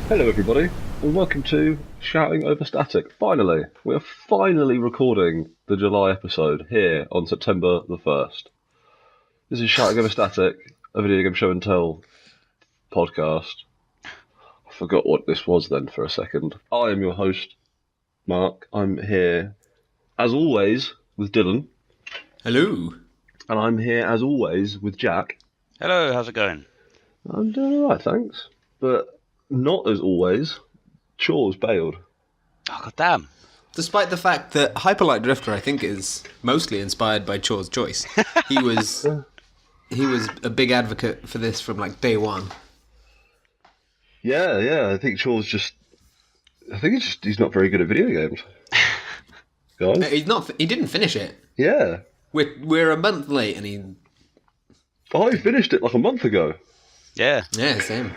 Hello, everybody, and welcome to Shouting Over Static. Finally, we are finally recording the July episode here on September the 1st. This is Shouting Over Static, a video game show and tell podcast. I forgot what this was then for a second. I am your host, Mark. I'm here, as always, with Dylan. Hello. And I'm here, as always, with Jack. Hello, how's it going? I'm doing alright, thanks. But not as always, Chaw's bailed. Oh, god damn. Despite the fact that Hyperlight Drifter, I think, is mostly inspired by Chaw's choice. He was a big advocate for this from like day one. Yeah, I think Chaw's he's not very good at video games. Guys? He didn't finish it. Yeah. We're a month late, and he. I finished it like a month ago. Yeah. Yeah, same.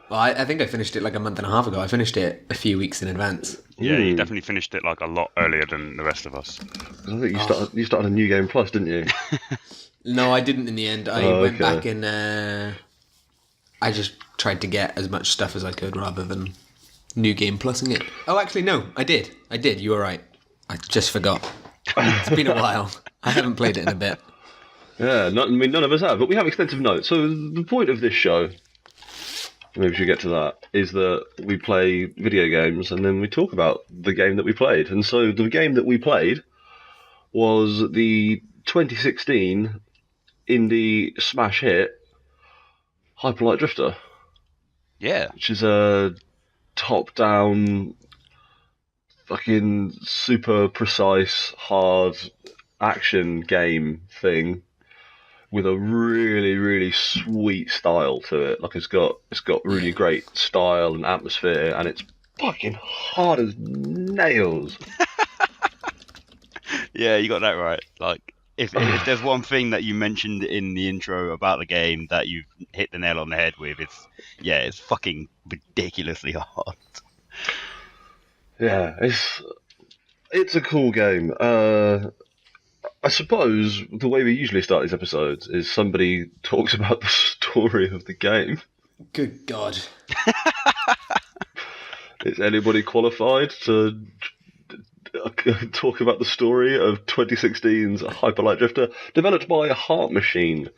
Well, I think I finished it like a month and a half ago. I finished it a few weeks in advance. Yeah, you definitely finished it like a lot earlier than the rest of us. I think you started a New Game Plus, didn't you? No, I didn't in the end. I went back and I just tried to get as much stuff as I could rather than New Game Plusing it. Oh, actually, no, I did. You were right. I just forgot. It's been a while. I haven't played it in a bit. Yeah, none of us have, but we have extensive notes. So the point of this show, maybe we should get to that, is that we play video games and then we talk about the game that we played. And so the game that we played was the 2016 indie smash hit Hyperlight Drifter. Yeah. Which is a top-down, fucking super precise, hard action game thing with a really, really sweet style to it. Like it's got really great style and atmosphere, and it's fucking hard as nails. Yeah, you got that right. Like, if there's one thing that you mentioned in the intro about the game that you've hit the nail on the head with, it's fucking ridiculously hard. Yeah, it's a cool game. I suppose the way we usually start these episodes is somebody talks about the story of the game. Good God. Is anybody qualified to talk about the story of 2016's Hyperlight Drifter, developed by Heart Machine,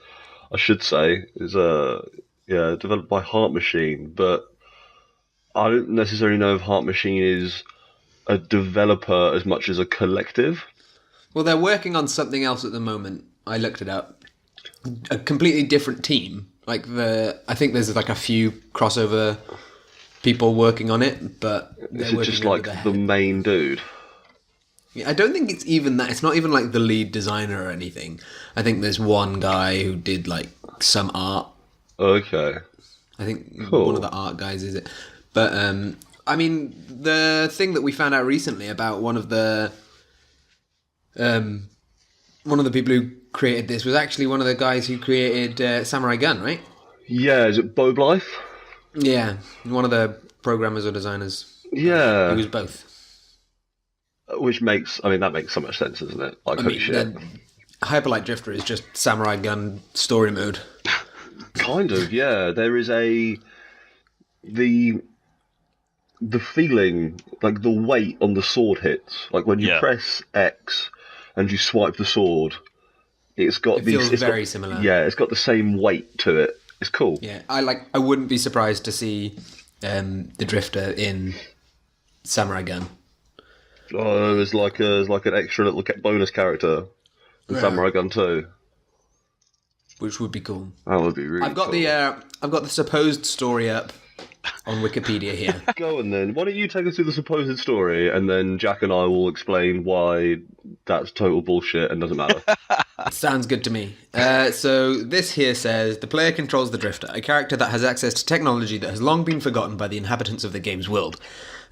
I should say, developed by Heart Machine, but I don't necessarily know if Heart Machine is a developer as much as a collective. Well, they're working on something else at the moment. I looked it up. A completely different team. I think there's like a few crossover people working on it, but is it just like the main dude? Yeah, I don't think it's even that. It's not even like the lead designer or anything. I think there's one guy who did like some art. Okay. I think one of the art guys is it. But I mean, the thing that we found out recently about one of the people who created this was actually one of the guys who created Samurai Gun, right? Yeah, is it Bo Blythe? Yeah, one of the programmers or designers. Yeah. He was both. Which makes so much sense, doesn't it? Like, holy shit. Hyperlight Drifter is just Samurai Gun story mode. Kind of, yeah. There is the feeling, like the weight on the sword hits. Like when you press X and you swipe the sword, it feels very similar. Yeah, it's got the same weight to it. It's cool. Yeah, I wouldn't be surprised to see the Drifter in Samurai Gun. Oh, there's like an extra little bonus character in Samurai Gun 2. Which would be cool. That would be really cool. I've got the supposed story up on Wikipedia here. Go on then. Why don't you take us through the supposed story, and then Jack and I will explain why that's total bullshit and doesn't matter. Sounds good to me. So this here says, the player controls the Drifter, a character that has access to technology that has long been forgotten by the inhabitants of the game's world,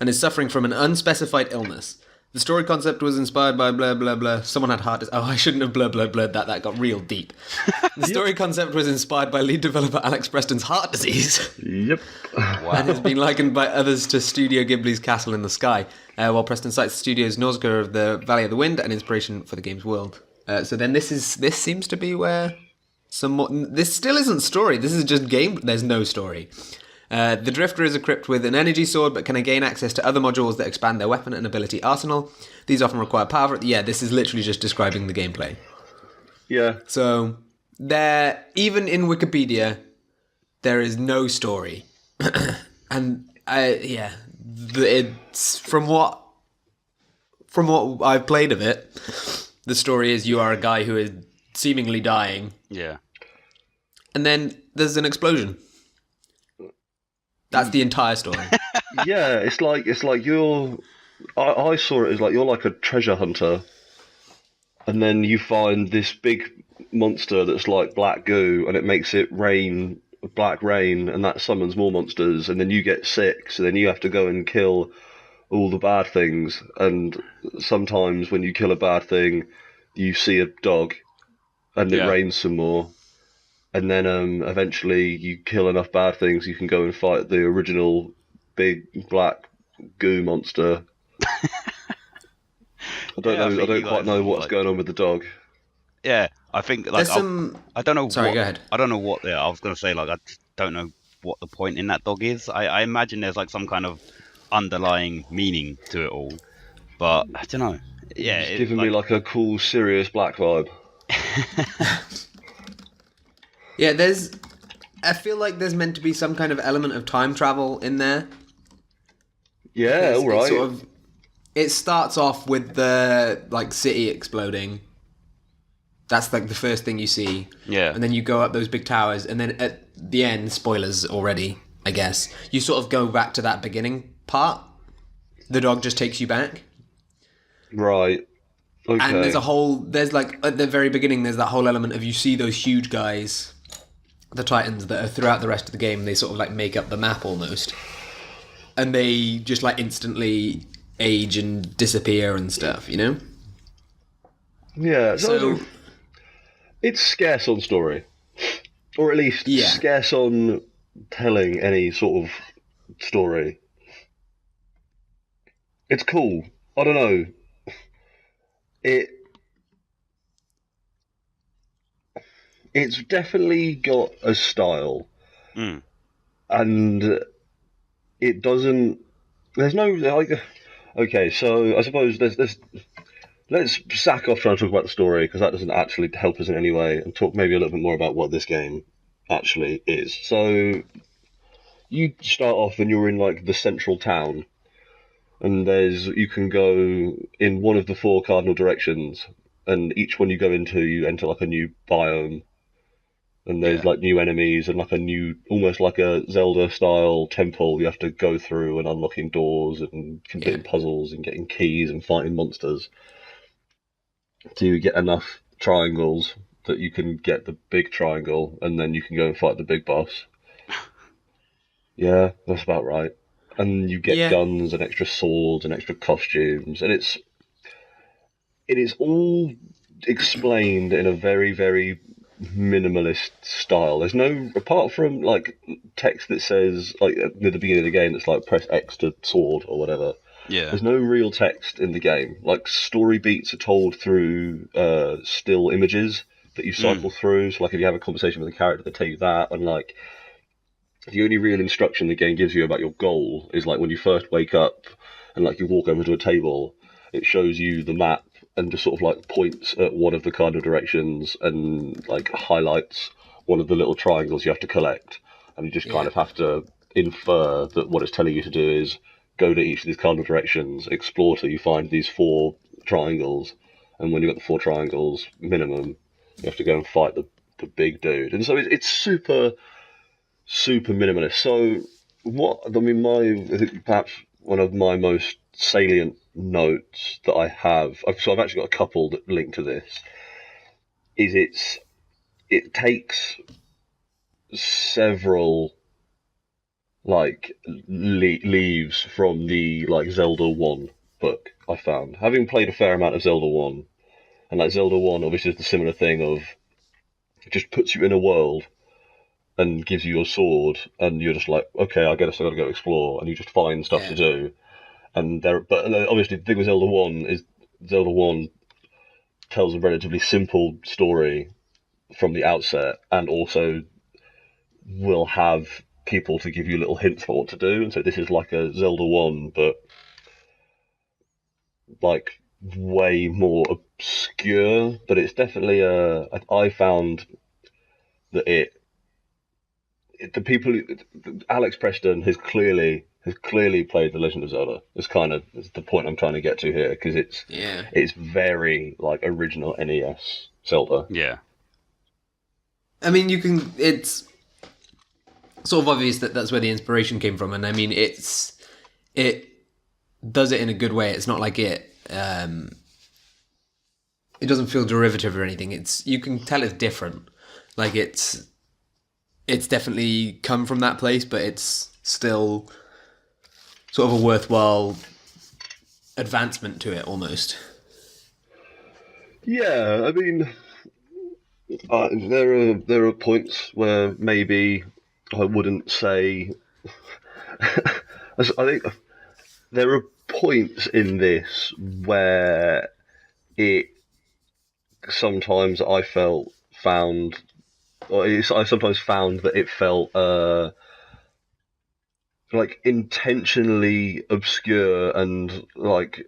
and is suffering from an unspecified illness. The story concept was inspired by blah, blah, blah. Someone had heart disease. Oh, I shouldn't have blah, blah, blah. That got real deep. The story concept was inspired by lead developer Alex Preston's heart disease. Yep. Wow. And has been likened by others to Studio Ghibli's Castle in the Sky, while Preston cites the studio's Nausicaa of the Valley of the Wind and inspiration for the game's world. So then this seems to be where some more. This still isn't story. This is just game. There's no story. The Drifter is equipped with an energy sword, but can gain access to other modules that expand their weapon and ability arsenal. These often require power. Yeah, this is literally just describing the gameplay. Yeah. So there, even in Wikipedia, there is no story, and it's from what I've played of it. The story is you are a guy who is seemingly dying. Yeah. And then there's an explosion. That's the entire story. Yeah, it's like you're. I saw it as like you're like a treasure hunter, and then you find this big monster that's like black goo, and it makes it rain black rain, and that summons more monsters, and then you get sick, so then you have to go and kill all the bad things. And sometimes when you kill a bad thing, you see a dog, and it rains some more. And then eventually you kill enough bad things, you can go and fight the original big black goo monster. I don't quite know what's going on with the dog. Yeah, I think like There's some. I don't know. Sorry, go ahead. I don't know what I was going to say. Like I don't know what the point in that dog is. I imagine there's like some kind of underlying meaning to it all, but I don't know. Yeah, It's giving me like a cool, serious black vibe. Yeah, I feel like there's meant to be some kind of element of time travel in there. Yeah, all right. It starts off with the like city exploding. That's like the first thing you see. Yeah. And then you go up those big towers, and then at the end, spoilers already, I guess, you sort of go back to that beginning part. The dog just takes you back. Right. Okay. And there's like, at the very beginning, there's that whole element of you see those huge guys, the Titans, that are throughout the rest of the game. They sort of like make up the map almost. And they just like instantly age and disappear and stuff, you know? Yeah, So it's scarce on story. Or at least scarce on telling any sort of story. It's cool. I don't know. It's definitely got a style. And it doesn't. There's no like. Okay, so I suppose there's. Let's sack off trying to talk about the story, because that doesn't actually help us in any way, and talk maybe a little bit more about what this game actually is. So you start off and you're in like the central town, and you can go in one of the 4 cardinal directions, and each one you go into, you enter like a new biome. And there's like new enemies and like a new, almost like a Zelda style temple you have to go through, and unlocking doors and completing puzzles and getting keys and fighting monsters to get enough triangles that you can get the big triangle, and then you can go and fight the big boss. Yeah, that's about right. And you get guns and extra swords and extra costumes, and it is all explained in a very, very minimalist style. There's no, apart from like text that says like at the beginning of the game that's like press X to sword or whatever. Yeah. There's no real text in the game. Like story beats are told through still images that you cycle through. So like if you have a conversation with a character, they tell you that, and like the only real instruction the game gives you about your goal is like when you first wake up and like you walk over to a table, it shows you the map and just sort of like points at one of the cardinal directions and like highlights one of the little triangles you have to collect, and you just kind of have to infer that what it's telling you to do is go to each of these cardinal directions, explore till you find these 4 triangles, and when you've got the 4 triangles minimum, you have to go and fight the big dude. And so it's super, super minimalist. So I think perhaps one of my most salient notes that I have, so I've actually got a couple that link to this, is it takes several like leaves from the like Zelda 1 book I found, having played a fair amount of Zelda 1, and like Zelda 1 obviously is the similar thing of it just puts you in a world and gives you your sword, and you're just like, okay, I guess I gotta go explore, and you just find stuff to do. And but obviously the thing with Zelda 1 is Zelda 1 tells a relatively simple story from the outset, and also will have people to give you little hints for what to do. And so this is like a Zelda 1, but like way more obscure. But it's definitely I found that the people Alex Preston has clearly played The Legend of Zelda. Is the point I'm trying to get to here, because it's very like original NES Zelda. Yeah. I mean, it's sort of obvious that that's where the inspiration came from, and I mean, it does it in a good way. It's not like it doesn't feel derivative or anything. You can tell it's different. Like it's definitely come from that place, but it's still sort of a worthwhile advancement to it, almost. Yeah, I mean, there are points where maybe I wouldn't say. I think there are points in this where it sometimes I sometimes found that it felt like intentionally obscure and like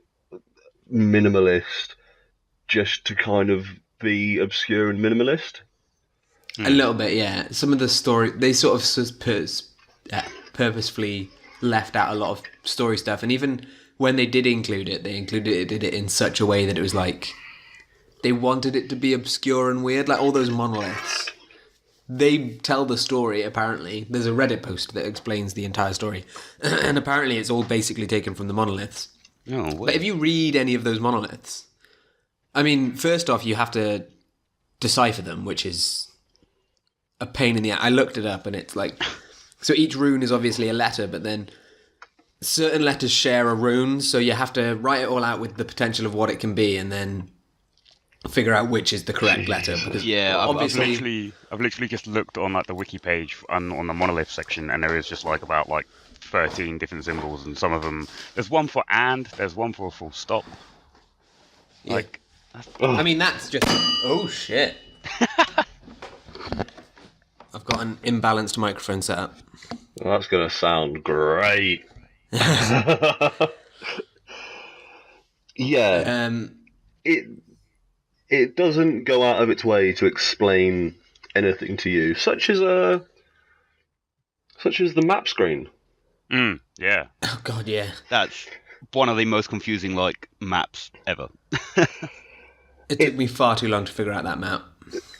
minimalist, just to kind of be obscure and minimalist. A little bit, yeah. Some of the story, they sort of purposefully left out a lot of story stuff, and even when they did include it, did it in such a way that it was like they wanted it to be obscure and weird, like all those monoliths. They tell the story, apparently. There's a Reddit post that explains the entire story, and apparently it's all basically taken from the monoliths. Oh, But if you read any of those monoliths, I mean, first off, you have to decipher them, which is a pain in the ass. I looked it up, and it's like, so each rune is obviously a letter, but then certain letters share a rune, so you have to write it all out with the potential of what it can be, and then figure out which is the correct letter. Because obviously, I've literally just looked on like the wiki page on the monolith section, and there is just like about like 13 different symbols, and some of them, there's one for and, there's one for a full stop. yeah. Like, I mean, that's just, oh shit. I've got an imbalanced microphone set up. Well, that's gonna sound great. Yeah. It doesn't go out of its way to explain anything to you, such as the map screen. Yeah. Oh god, yeah. That's one of the most confusing like maps ever. It took me far too long to figure out that map.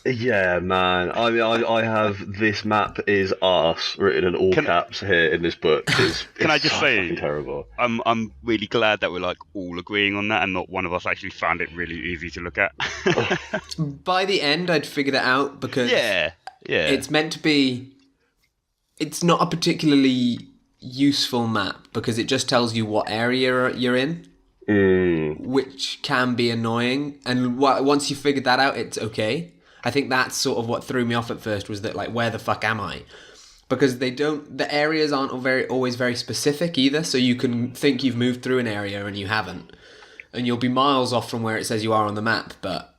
Yeah, man. I mean, I have "this map is arse" written in all caps here in this book. Can I just say, fucking terrible. I'm really glad that we're like all agreeing on that, and not one of us actually found it really easy to look at. By the end, I'd figured it out, because yeah, it's meant to be. It's not a particularly useful map, because it just tells you what area you're in, which can be annoying. And once you figured that out, it's okay. I think that's sort of what threw me off at first, was that, like, where the fuck am I? Because the areas aren't always very specific either, so you can think you've moved through an area and you haven't. And you'll be miles off from where it says you are on the map, but...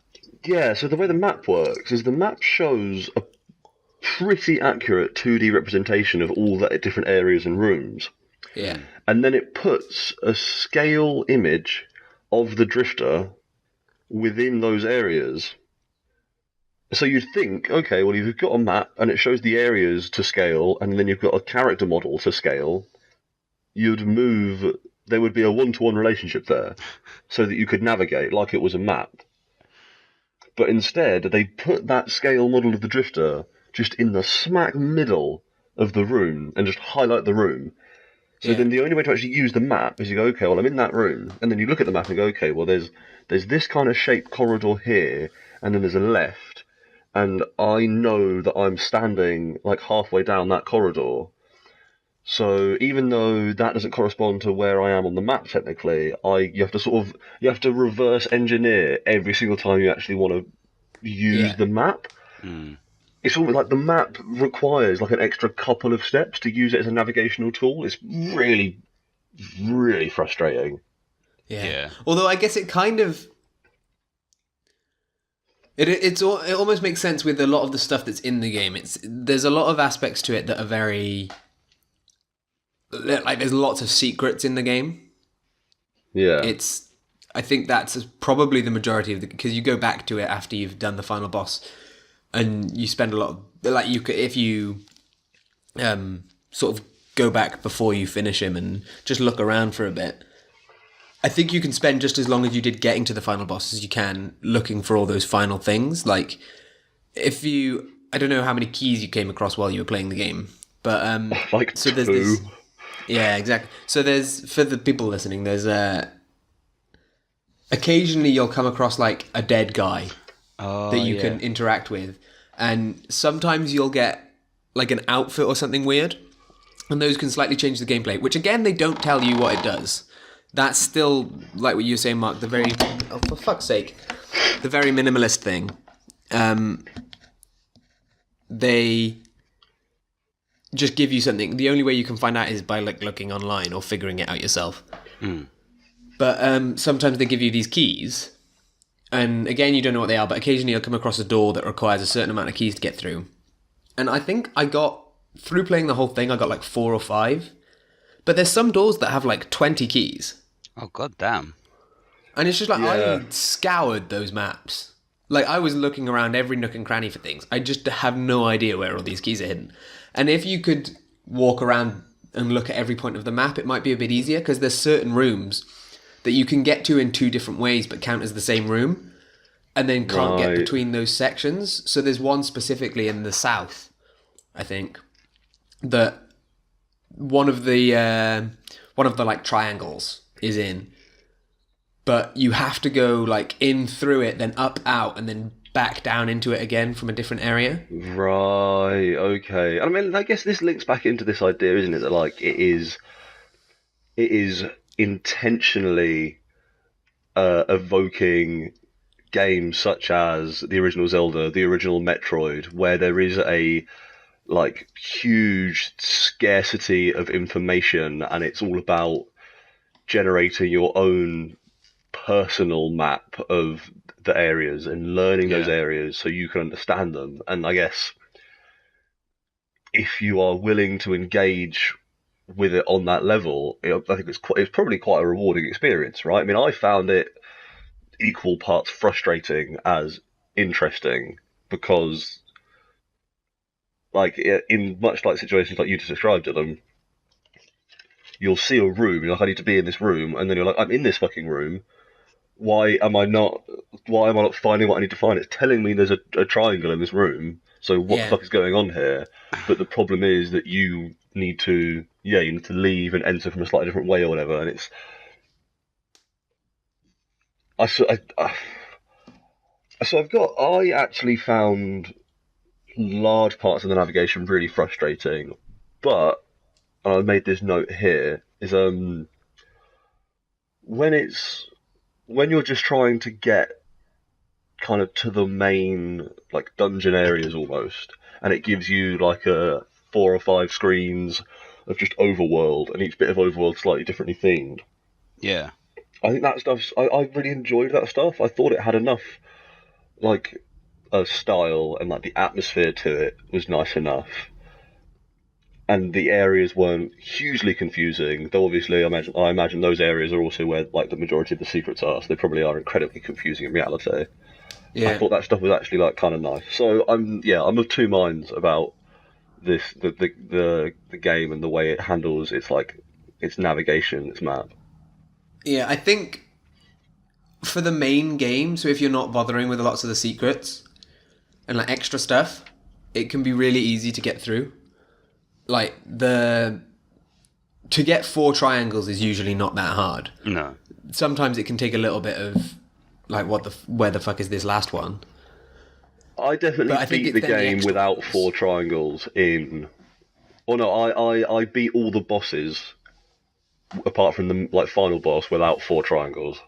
Yeah, so the way the map works is the map shows a pretty accurate 2D representation of all the different areas and rooms. Yeah. And then it puts a scale image of the drifter within those areas. So you'd think, okay, well, you've got a map and it shows the areas to scale, and then you've got a character model to scale. There would be a one-to-one relationship there, so that you could navigate like it was a map. But instead, they put that scale model of the drifter just in the smack middle of the room and just highlight the room. So then the only way to actually use the map is you go, okay, well, I'm in that room, and then you look at the map and go, okay, well, there's this kind of shaped corridor here, and then there's a left, and I know that I'm standing like halfway down that corridor. So even though that doesn't correspond to where I am on the map technically, you have to reverse engineer every single time you actually want to use the map. It's almost like the map requires like an extra couple of steps to use it as a navigational tool. It's really, really frustrating. Yeah. Although I guess it kind of... It almost makes sense with a lot of the stuff that's in the game. There's a lot of aspects to it that are very like there's lots of secrets in the game. Yeah. I think that's probably the majority of because you go back to it after you've done the final boss, and you spend a lot of like you could if you sort of go back before you finish him and just look around for a bit. I think you can spend just as long as you did getting to the final boss as you can looking for all those final things. Like, I don't know how many keys you came across while you were playing the game, but Like so there's two. this. Yeah, exactly. So for the people listening, there's occasionally you'll come across like a dead guy that you can interact with, and sometimes you'll get like an outfit or something weird, and those can slightly change the gameplay. Which again, they don't tell you what it does. That's still, like what you were saying, Mark, the very, oh, for fuck's sake, the very minimalist thing. They just give you something. The only way you can find out is by like looking online or figuring it out yourself. But sometimes they give you these keys, and again, you don't know what they are, but occasionally you'll come across a door that requires a certain amount of keys to get through. And I think through playing the whole thing, I got like 4 or 5. But there's some doors that have like 20 keys. Oh, god damn. And it's just like, Yeah. I scoured those maps. Like, I was looking around every nook and cranny for things. I just have no idea where all these keys are hidden. And if you could walk around and look at every point of the map, it might be a bit easier, because there's certain rooms that you can get to in 2 different ways but count as the same room, and then can't get Right. between those sections. So there's one specifically in the south, I think, that one of the like triangles is in, but you have to go like in through it, then up, out, and then back down into it again from a different area. Right, okay. I mean, I guess this links back into this idea, isn't it? That like it is intentionally evoking games such as the original Zelda, the original Metroid, where there is a like huge scarcity of information, and it's all about generating your own personal map of the areas and learning those areas so you can understand them. And I guess if you are willing to engage with it on that level, I think it's probably quite a rewarding experience, right? I mean, I found it equal parts frustrating as interesting, because like in much like situations like you just described to them, you'll see a room, you're like, I need to be in this room, and then you're like, I'm in this fucking room. Why am I not finding what I need to find? It's telling me there's a triangle in this room, so what the fuck is going on here? But the problem is that you need to leave and enter from a slightly different way or whatever, and it's I actually found large parts of the navigation really frustrating, but and I made this note here, is when you're just trying to get kind of to the main like dungeon areas almost, and it gives you like a 4 or 5 screens of just overworld, and each bit of overworld slightly differently themed. Yeah. I think that stuff, I really enjoyed that stuff. I thought it had enough like style, and like the atmosphere to it was nice enough. And the areas weren't hugely confusing, though obviously I imagine those areas are also where like the majority of the secrets are, so they probably are incredibly confusing in reality. Yeah. I thought that stuff was actually like kind of nice. So I'm of 2 minds about the game and the way it handles its navigation, its map. Yeah, I think for the main game, so if you're not bothering with lots of the secrets and like extra stuff, it can be really easy to get through. Like to get 4 triangles is usually not that hard. No. Sometimes it can take a little bit of like where the fuck is this last one? I definitely I think beat the it's then the game extra without ones. 4 triangles in. Oh no, I beat all the bosses apart from the like final boss without 4 triangles.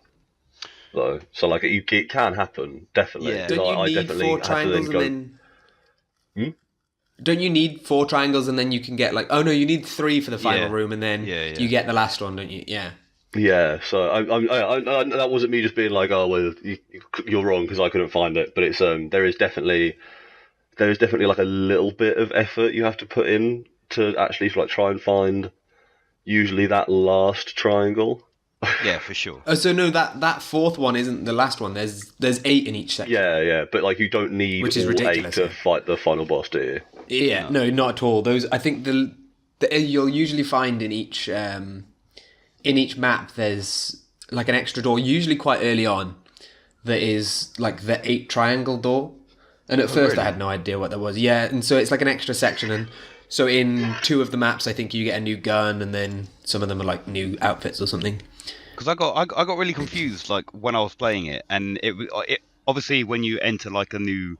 So like it can happen, definitely. Yeah. Don't you I need definitely 4 had to triangles go. and then? Don't you need 4 triangles and then you can get like? Oh no, you need 3 for the final Yeah. room, and then Yeah. you get the last one, don't you? Yeah. Yeah, so that wasn't me just being like, oh well, you're wrong because I couldn't find it. But it's there is definitely like a little bit of effort you have to put in to actually like try and find usually that last triangle. Yeah, for sure. Oh, so no, that fourth one isn't the last one. There's 8 in each section. Yeah, but like you don't need Which is all 8 ridiculous, to yeah. fight the final boss, do you? Yeah, no, not at all. Those I think the you'll usually find in each map there's like an extra door, usually quite early on, that is like the 8 triangle door. And at first really? I had no idea what that was. Yeah, and so it's like an extra section, and so in 2 of the maps I think you get a new gun, and then some of them are like new outfits or something. Because I got really confused like when I was playing it, and it obviously when you enter like a new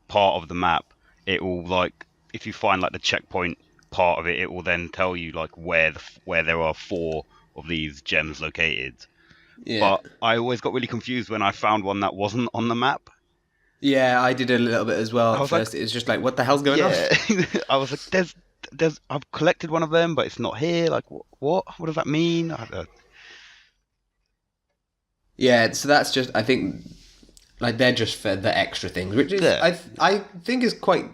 part of the map, it will like if you find like the checkpoint part of it, it will then tell you like where there are 4 of these gems located. Yeah. But I always got really confused when I found one that wasn't on the map. Yeah, I did a little bit as well I at was like- first. It was just like, what the hell's going on? I was like, there's I've collected one of them, but it's not here. Like, what does that mean? Yeah, so that's just, I think, like they're just for the extra things, which is Yeah. I think is quite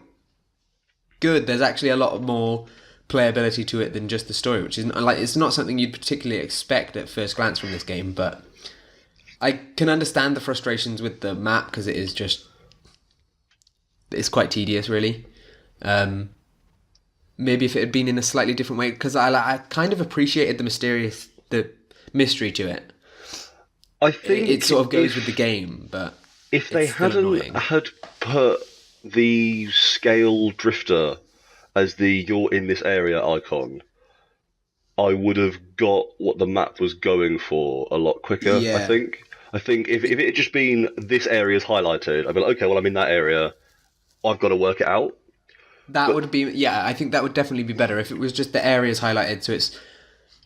good. There's actually a lot more playability to it than just the story, which is like it's not something you'd particularly expect at first glance from this game, but I can understand the frustrations with the map because it's quite tedious, really. Maybe if it had been in a slightly different way, because I kind of appreciated the mystery to it. I think It sort of goes with the game, but if they it's still annoying. had put the scale drifter as the "you're in this area" icon, I would have got what the map was going for a lot quicker. Yeah. I think if it had just been this area is highlighted, I'd be like, okay, well I'm in that area, I've got to work it out. That would be, yeah, I think that would definitely be better if it was just the areas highlighted. So it's,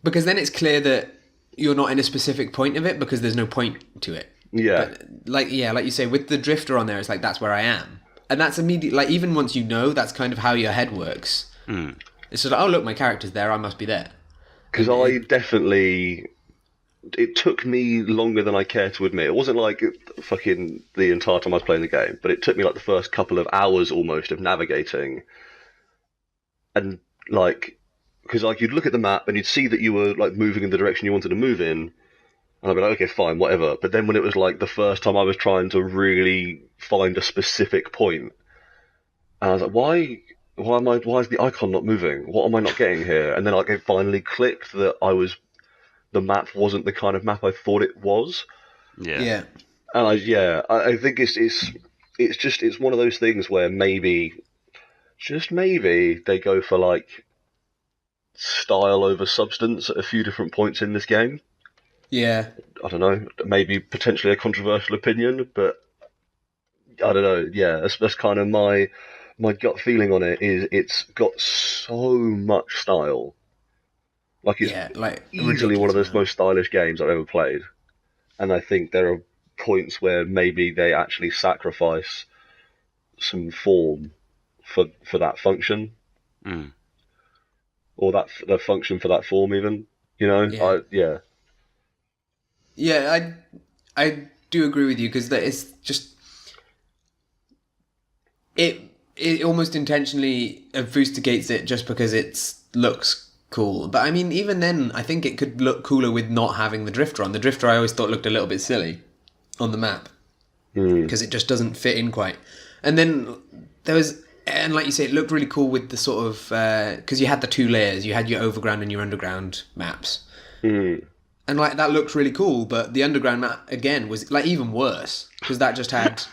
because then it's clear that you're not in a specific point of it because there's no point to it. Yeah. But like you say, with the drifter on there, it's like, that's where I am. And that's immediate, like even once you know, that's kind of how your head works. It's just like, oh look, my character's there, I must be there. Because it took me longer than I care to admit. It wasn't like fucking the entire time I was playing the game, but it took me like the first couple of hours almost of navigating. And like, because like you'd look at the map and you'd see that you were like moving in the direction you wanted to move in, and I'd be like, okay, fine, whatever. But then when it was like the first time I was trying to really find a specific point, and I was like, why is the icon not moving? What am I not getting here? And then like it finally clicked that the map wasn't the kind of map I thought it was. Yeah. And I think it's one of those things where just maybe they go for like style over substance at a few different points in this game. Yeah. I don't know, maybe potentially a controversial opinion, but I don't know. Yeah, that's kind of my gut feeling on it. Is it's got so much style. Like it's like easily one of the ridiculous most stylish games I've ever played, and I think there are points where maybe they actually sacrifice some form for that function, or the function for that form even. You know, Yeah, I do agree with you because it's just it almost intentionally obfuscates it just because it looks cool. But I mean, even then, I think it could look cooler with not having the drifter on. The drifter I always thought looked a little bit silly on the map because it just doesn't fit in quite. And then and like you say, it looked really cool with the sort of because you had the 2 layers. You had your overground and your underground maps. And like that looked really cool, but the underground map again was like even worse because that just had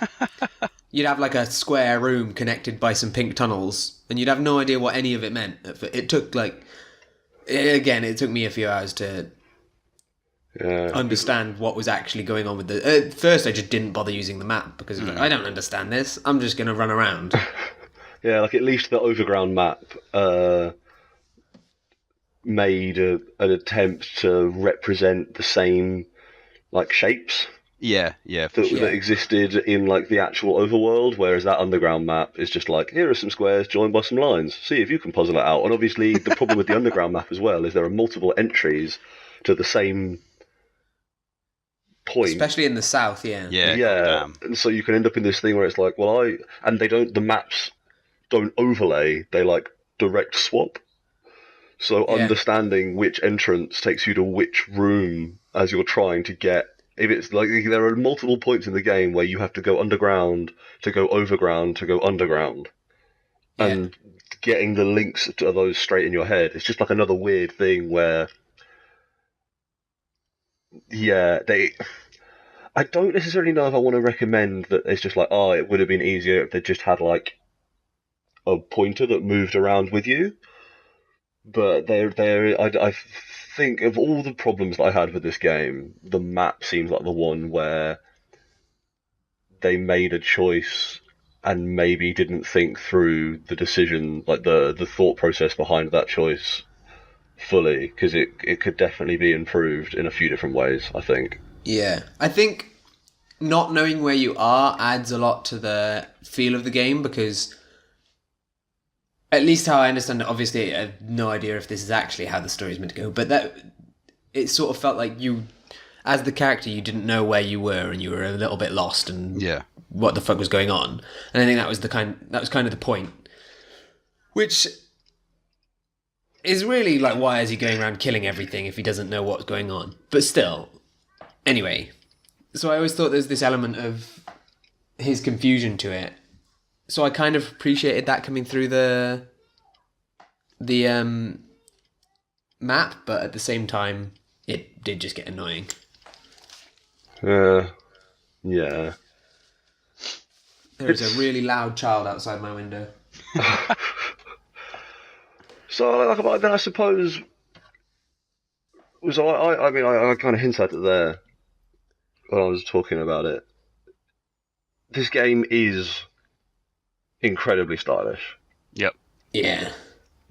you'd have like a square room connected by some pink tunnels, and you'd have no idea what any of it meant. It took it took me a few hours to understand what was actually going on with the. At first, I just didn't bother using the map because it was like, I don't understand this. I'm just going to run around. Yeah, like at least the overground map made an attempt to represent the same like shapes Yeah, for sure. that existed in like the actual overworld, whereas that underground map is just like, here are some squares joined by some lines, see if you can puzzle it out. And obviously the problem with the underground map as well is there are multiple entries to the same point. Especially in the south, yeah. Yeah, Yeah, goddamn. and so you can end up in this thing where it's like, and the maps don't overlay, they like direct swap. So Yeah. understanding which entrance takes you to which room as you're trying to get. If it's like there are multiple points in the game where you have to go underground to go overground to go underground, Yeah. and getting the links to those straight in your head, it's just like another weird thing where, yeah, I don't necessarily know if I want to recommend that. It's just like, oh, it would have been easier if they just had like a pointer that moved around with you. But I think of all the problems that I had with this game, the map seems like the one where they made a choice and maybe didn't think through the decision, like the thought process behind that choice fully, because it could definitely be improved in a few different ways, I think. Yeah. I think not knowing where you are adds a lot to the feel of the game, because at least how I understand it, obviously I have no idea if this is actually how the story is meant to go, but that it sort of felt like you, as the character, you didn't know where you were and you were a little bit lost and Yeah. what the fuck was going on. And I think that was kind of the point. Which is really like, why is he going around killing everything if he doesn't know what's going on? But still, anyway. So I always thought there's this element of his confusion to it. So I kind of appreciated that coming through the map, but at the same time, it did just get annoying. Yeah. There is a really loud child outside my window. So, then I suppose. So I mean, I kind of hinted at it there when I was talking about it. This game is incredibly stylish. Yep. Yeah.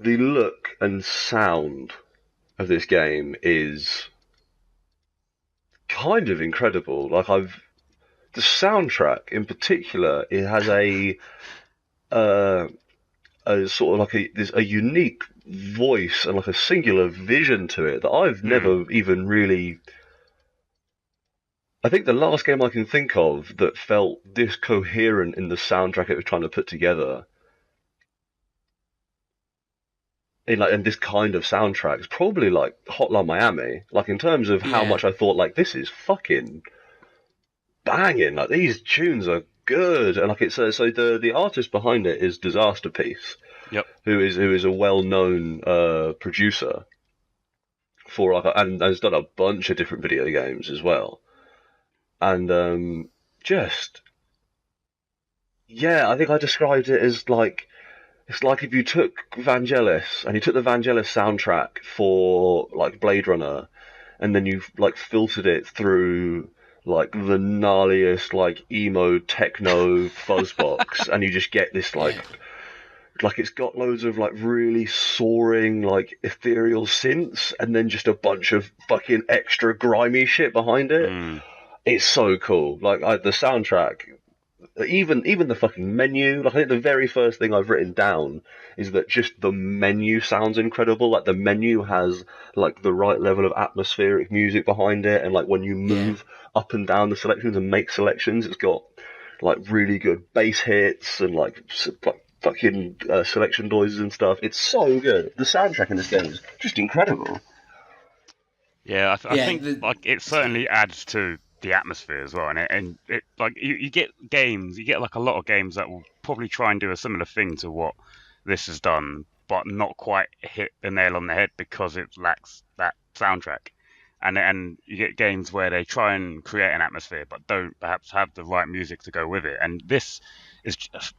The look and sound of this game is kind of incredible. The soundtrack in particular, it has a sort of like a unique voice and like a singular vision to it that I've never even really. I think the last game I can think of that felt this coherent in the soundtrack it was trying to put together, in this kind of soundtrack, is probably like Hotline Miami. Like, in terms of how much I thought, like, this is fucking banging. Like, these tunes are good, and like, it's so the artist behind it is Disaster Piece. Yep. Who is a well-known producer for and has done a bunch of different video games as well. And I think I described it as like, it's like if you took Vangelis and you took the Vangelis soundtrack for like Blade Runner, and then you like filtered it through like the gnarliest like emo techno fuzzbox, and you just get this like it's got loads of like really soaring like ethereal synths, and then just a bunch of fucking extra grimy shit behind it. It's so cool. Like the soundtrack, even the fucking menu. Like, I think the very first thing I've written down is that just the menu sounds incredible. Like, the menu has like the right level of atmospheric music behind it, and like when you move up and down the selections and make selections, it's got like really good bass hits and like fucking selection noises and stuff. It's so good. The soundtrack in this game is just incredible. Yeah, I think like it certainly adds to the atmosphere as well, and it like you get like a lot of games that will probably try and do a similar thing to what this has done, but not quite hit the nail on the head because it lacks that soundtrack. And you get games where they try and create an atmosphere but don't perhaps have the right music to go with it. And this is just,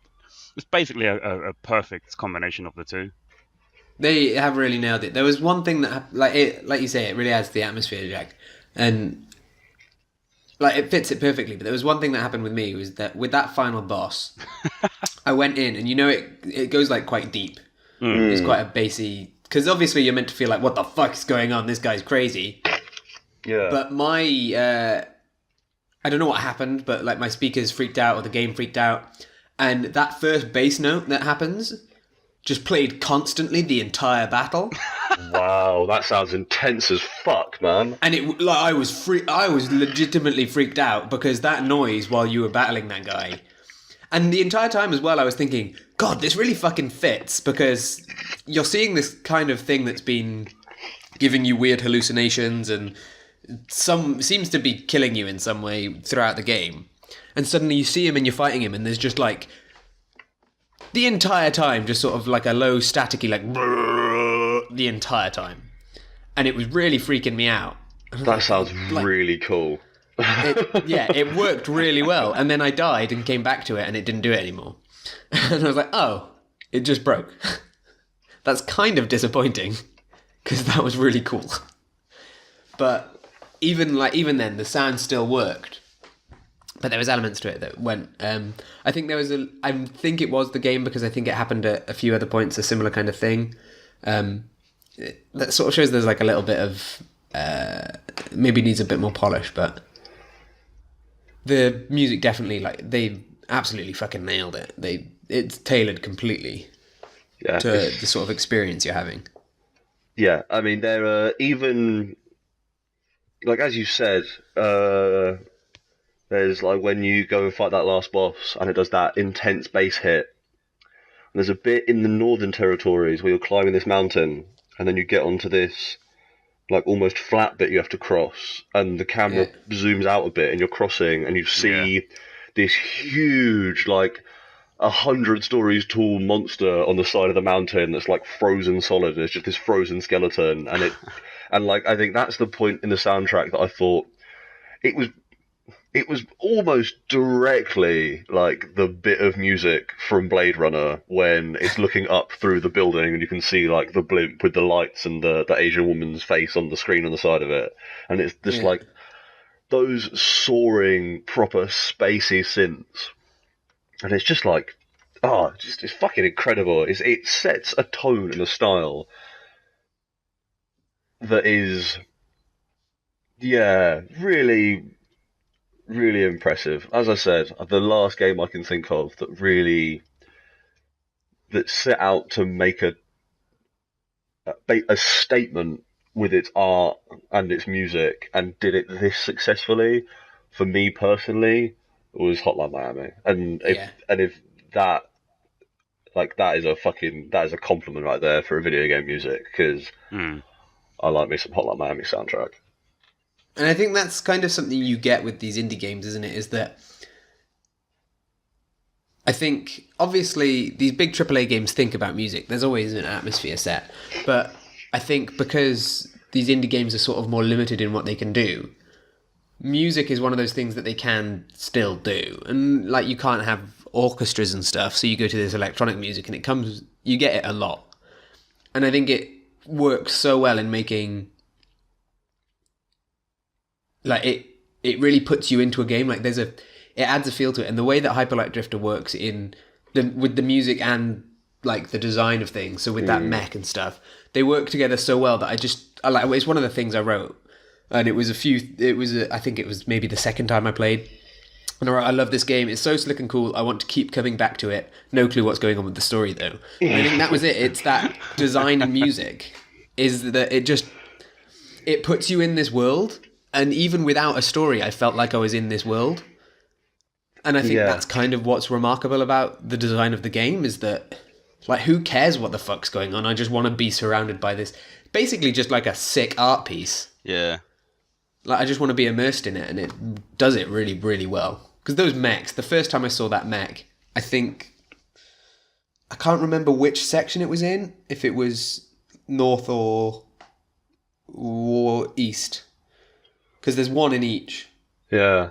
it's basically a perfect combination of the two. They have really nailed it. There was one thing that, like you say, it really adds to the atmosphere, Jack, and like it fits it perfectly. But there was one thing that happened with me, was that with that final boss, I went in, and it goes like quite deep. It's quite a bassy, because obviously you're meant to feel like, what the fuck is going on? This guy's crazy. Yeah. But my I don't know what happened, but like my speakers freaked out or the game freaked out, and that first bass note that happens just played constantly the entire battle. Wow, that sounds intense as fuck, man. And I was legitimately freaked out because that noise while you were battling that guy. And the entire time as well, I was thinking, God, this really fucking fits because you're seeing this kind of thing that's been giving you weird hallucinations and seems to be killing you in some way throughout the game. And suddenly you see him and you're fighting him and there's just like the entire time, just sort of like a low staticky, like the entire time. And it was really freaking me out. That sounds really cool. It worked really well. And then I died and came back to it and it didn't do it anymore. And I was like, oh, it just broke. That's kind of disappointing because that was really cool. But even then, the sound still worked. But there was elements to it that went. I think I think it was the game because I think it happened at a few other points, a similar kind of thing. That sort of shows there's like a little bit of maybe needs a bit more polish, but the music definitely, like, they absolutely fucking nailed it. It's tailored completely to the sort of experience you're having. Yeah, I mean, there are even, like, as you said, there's, like, when you go and fight that last boss, and it does that intense bass hit. And there's a bit in the northern territories where you're climbing this mountain, and then you get onto this, like, almost flat bit you have to cross, and the camera zooms out a bit, and you're crossing, and you see this huge, like, 100 stories tall monster on the side of the mountain that's like frozen solid. It's just this frozen skeleton, and like, I think that's the point in the soundtrack that I thought it was almost directly like the bit of music from Blade Runner when it's looking up through the building and you can see like the blimp with the lights and the Asian woman's face on the screen on the side of it, and it's just like those soaring proper spacey synths. And it's just like, it's fucking incredible. It sets a tone and a style that is, really, really impressive. As I said, the last game I can think of that set out to make a statement with its art and its music and did it this successfully, for me personally, was Hotline Miami. And if that, like, that is a compliment right there for a video game music, because I like me some Hotline Miami soundtrack. And I think that's kind of something you get with these indie games, isn't it? Is that I think, obviously, these big AAA games think about music. There's always an atmosphere set. But I think because these indie games are sort of more limited in what they can do, music is one of those things that they can still do. And, like, you can't have orchestras and stuff, so you go to this electronic music and you get it a lot. And I think it works so well in making, like, it really puts you into a game. Like, it adds a feel to it. And the way that Hyper Light Drifter works with the music and, like, the design of things, so with that mech and stuff, they work together so well that it's one of the things I wrote. And I think it was maybe the second time I played. And I wrote, I love this game. It's so slick and cool. I want to keep coming back to it. No clue what's going on with the story, though. And I think that was it. It's that design and music is that it puts you in this world. And even without a story, I felt like I was in this world. And I think that's kind of what's remarkable about the design of the game, is that, like, who cares what the fuck's going on? I just want to be surrounded by this. Basically just like a sick art piece. Yeah. Like, I just want to be immersed in it, and it does it really, really well. Because those mechs, the first time I saw that mech, I can't remember which section it was in, if it was north or east. Because there's one in each. Yeah.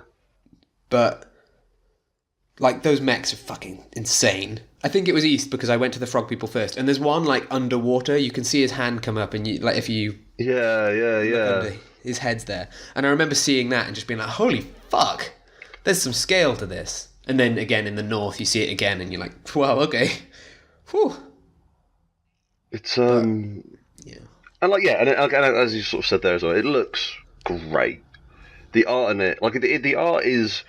But, like, those mechs are fucking insane. I think it was east because I went to the frog people first. And there's one, like, underwater. You can see his hand come up, and you, like, if you... Yeah. His head's there. And I remember seeing that and just being like, holy fuck, there's some scale to this. And then again in the north you see it again and you're like, wow, okay. Whew. It's and as you sort of said there as well, it looks great. The art in it, like, the art is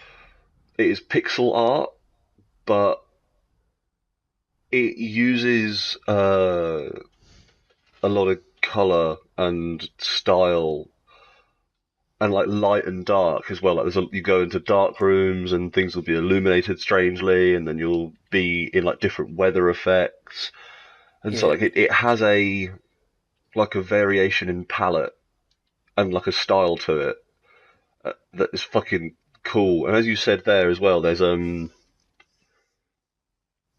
pixel art, but it uses a lot of color and style and like light and dark as well. Like you go into dark rooms and things will be illuminated strangely, and then you'll be in like different weather effects, and so like it has a variation in palette and like a style to it that is fucking cool. And as you said there as well, there's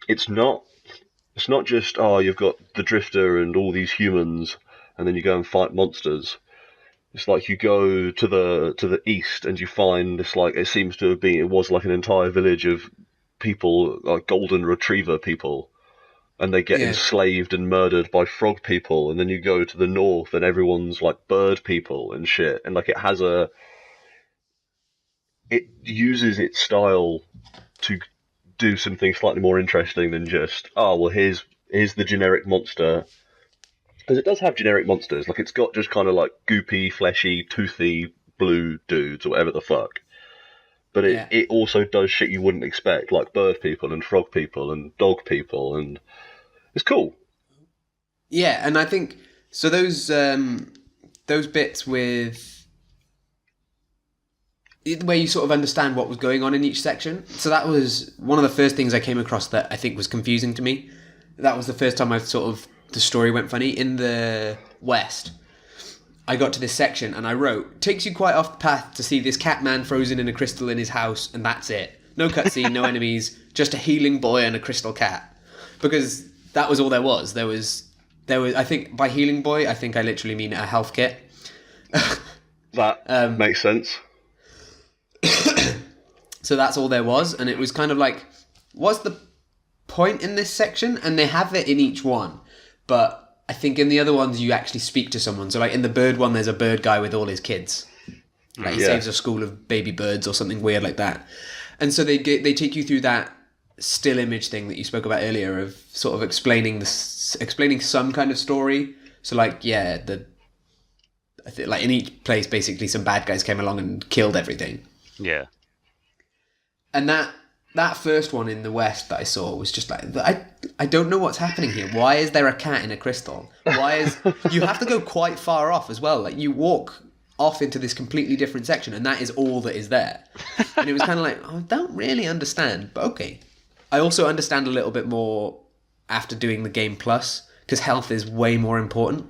it's not just you've got the Drifter and all these humans, and then you go and fight monsters. It's like you go to the east and you find this like it was like an entire village of people, like golden retriever people, and they get enslaved and murdered by frog people. And then you go to the north and everyone's like bird people and shit. And like it uses its style to do something slightly more interesting than just here's the generic monster. Because it does have generic monsters, like it's got just kind of like goopy, fleshy, toothy blue dudes or whatever the fuck. But it also does shit you wouldn't expect, like bird people and frog people and dog people, and it's cool. Yeah, and I think so. Those bits with where you sort of understand what was going on in each section. So that was one of the first things I came across that I think was confusing to me. That was the first time the story went funny. In the West, I got to this section and I wrote, takes you quite off the path to see this cat man frozen in a crystal in his house, and that's it. No cutscene, no enemies, just a healing boy and a crystal cat. Because that was all there was. There was I think by healing boy, I think I literally mean a health kit. That makes sense. So that's all there was, and it was kind of like, what's the point in this section? And they have it in each one. But I think in the other ones, you actually speak to someone. So, like, in the bird one, there's a bird guy with all his kids. Like, he saves a school of baby birds or something weird like that. And so they take you through that still image thing that you spoke about earlier of sort of explaining some kind of story. So, like, I think, like, in each place, basically, some bad guys came along and killed everything. Yeah. And that first one in the West that I saw was just like, I don't know what's happening here. Why is there a cat in a crystal? You have to go quite far off as well. Like, you walk off into this completely different section and that is all that is there. And it was kind of like, I don't really understand, but okay. I also understand a little bit more after doing the game plus, because health is way more important.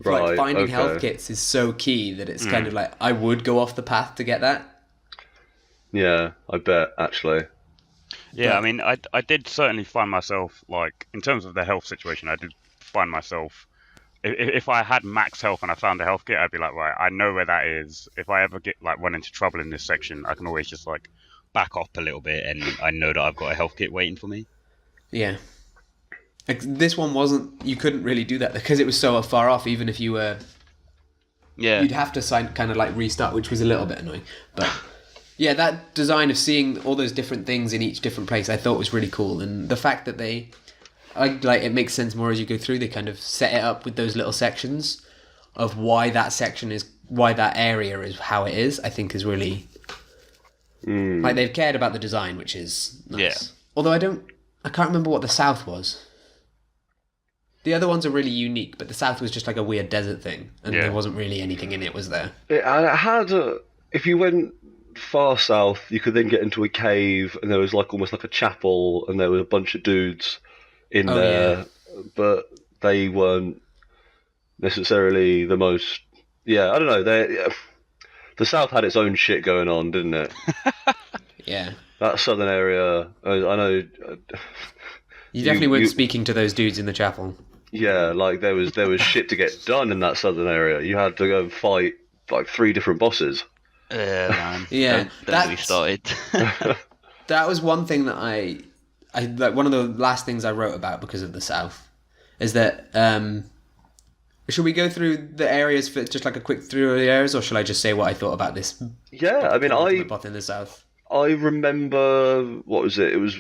Right, like, finding okay. health kits is so key that it's kind of like, I would go off the path to get that. Yeah, I bet, actually. Yeah, I mean, I did certainly find myself, like, in terms of the health situation, I did find myself, if I had max health and I found a health kit, I'd be like, right, I know where that is. If I ever run into trouble in this section, I can always just, like, back off a little bit and I know that I've got a health kit waiting for me. Yeah. Like, this one you couldn't really do that because it was so far off, even if you were... Yeah. You'd have to kind of, like, restart, which was a little bit annoying, but... Yeah, that design of seeing all those different things in each different place, I thought was really cool. And the fact that it makes sense more as you go through. They kind of set it up with those little sections of why that area is how it is. I think is really like they've cared about the design, which is nice. Yeah. Although I can't remember what the South was. The other ones are really unique, but the South was just like a weird desert thing, and there wasn't really anything in it, was there? It had if you went far south, you could then get into a cave, and there was like almost like a chapel, and there was a bunch of dudes in there, but they weren't necessarily the most. Yeah, I don't know. The South had its own shit going on, didn't it? Yeah. That southern area, I know. You definitely weren't speaking to those dudes in the chapel. Yeah, like there was shit to get done in that southern area. You had to go and fight like 3 different bosses. Man. Yeah, don't get me started. That was one thing that I like. One of the last things I wrote about because of the South is that. Should we go through the areas for just like a quick through of the areas, or shall I just say what I thought about this? Yeah, I mean, both in the South. I remember, what was it? It was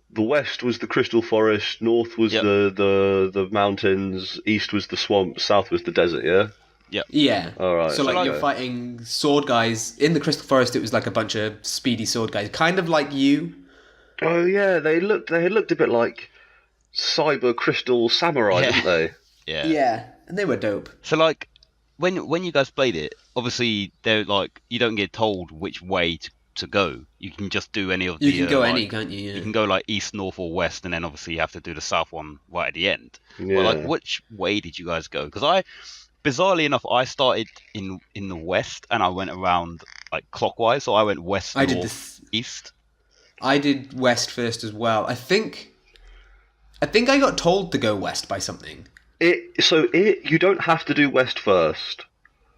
the West was the Crystal Forest, North was the mountains, East was the swamp, South was the desert. Yeah. Yep. Yeah. All right. So like you're fighting sword guys in the Crystal Forest. It was like a bunch of speedy sword guys, kind of like you. Oh yeah, they had looked a bit like cyber crystal samurai, Yeah. didn't they? Yeah. Yeah, and they were dope. So like when you guys played it, obviously they're like you don't get told which way to go. You can just do any of the You can go like, any, can't you? you Yeah. can go like east, north, or west, and then obviously you have to do the south one right at the end. Yeah. But like, which way did you guys go? Because bizarrely enough, I started in the west and I went around like clockwise. So I went west, I did north, this. east. I did west first as well. I think I got told to go west by something. You don't have to do west first,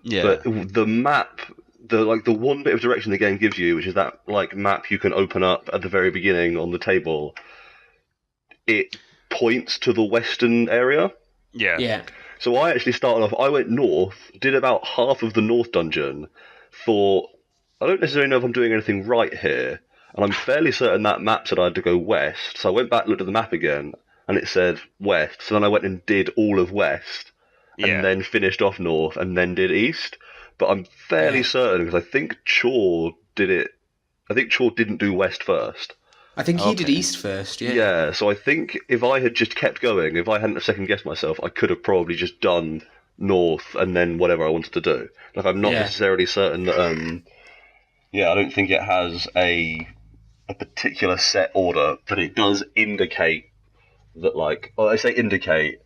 Yeah. but the map, the one bit of direction the game gives you, which is that like map you can open up at the very beginning on the table, it points to the western area. Yeah. Yeah. So I actually started off. I went north, did about half of the north dungeon. Thought I don't necessarily know if I'm doing anything right here, and I'm fairly certain that map said I had to go west. So I went back, looked at the map again, and it said west. So then I went and did all of west, and Yeah. then finished off north, and then did east. But I'm fairly certain because I think Chaw did it. I think Chaw didn't do west first. I think he did Okay. east first. Yeah. Yeah, so I think if I had just kept going, if I hadn't second guessed myself, I could have probably just done north and then whatever I wanted to do. Like I'm not Yeah. necessarily certain that. I don't think it has a particular set order, but it does indicate that, like, well, I say indicate,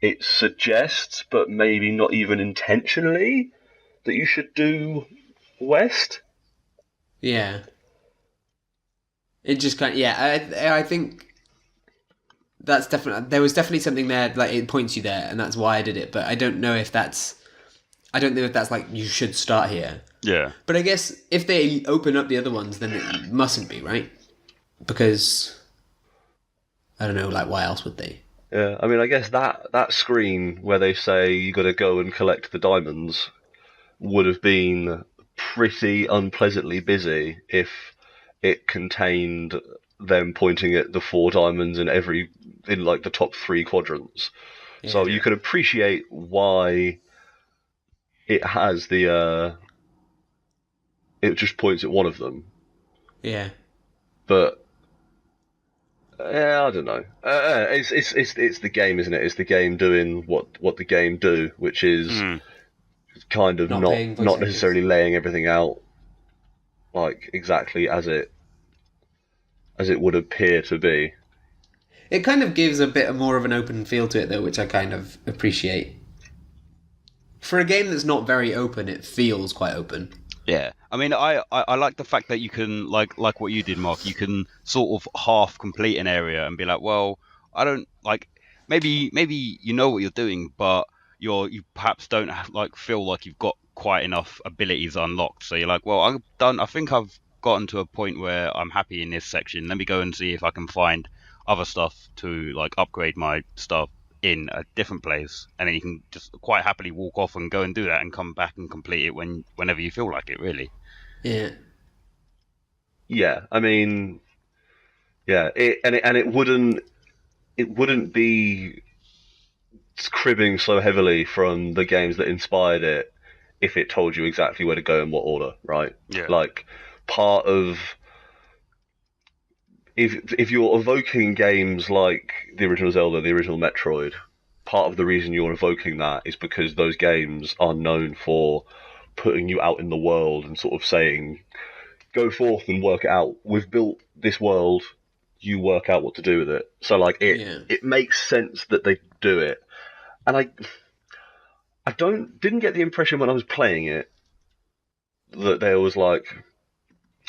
it suggests, but maybe not even intentionally, that you should do west. Yeah. It just kind of, I think that's definitely, there was definitely something there, like it points you there, and that's why I did it, but I don't know if that's like, you should start here. Yeah. But I guess if they open up the other ones, then it mustn't be, right? Because, I don't know, like, why else would they? Yeah, I mean, I guess that screen where they say you got to go and collect the diamonds would have been pretty unpleasantly busy if it contained them pointing at the 4 diamonds in like the top 3 quadrants. So you can appreciate why it has it just points at one of them. Yeah. But I don't know. It's the game, isn't it? It's the game doing what the game do, which is kind of Not not necessarily laying everything out like exactly as it would appear to be. It kind of gives a bit more of an open feel to it, though, which I kind of appreciate. For a game that's not very open, it feels quite open. Yeah, I mean, I like the fact that you can like what you did, Mark. You can sort of half complete an area and be like, well, I don't like maybe you know what you're doing, but you perhaps don't feel like you've got quite enough abilities unlocked. So you're like, well, I've done. I think I've gotten to a point where I'm happy in this section. Let me go and see if I can find other stuff to like upgrade my stuff in a different place, and then you can just quite happily walk off and go and do that and come back and complete it whenever you feel like it, really. Yeah, I mean, yeah, it wouldn't be cribbing so heavily from the games that inspired it if it told you exactly where to go in what order, right? Yeah. Like part of if you're evoking games like the original Zelda, the original Metroid, part of the reason you're evoking that is because those games are known for putting you out in the world and sort of saying, go forth and work it out. We've built this world, you work out what to do with it. So like it makes sense that they do it. And I didn't get the impression when I was playing it that there was like,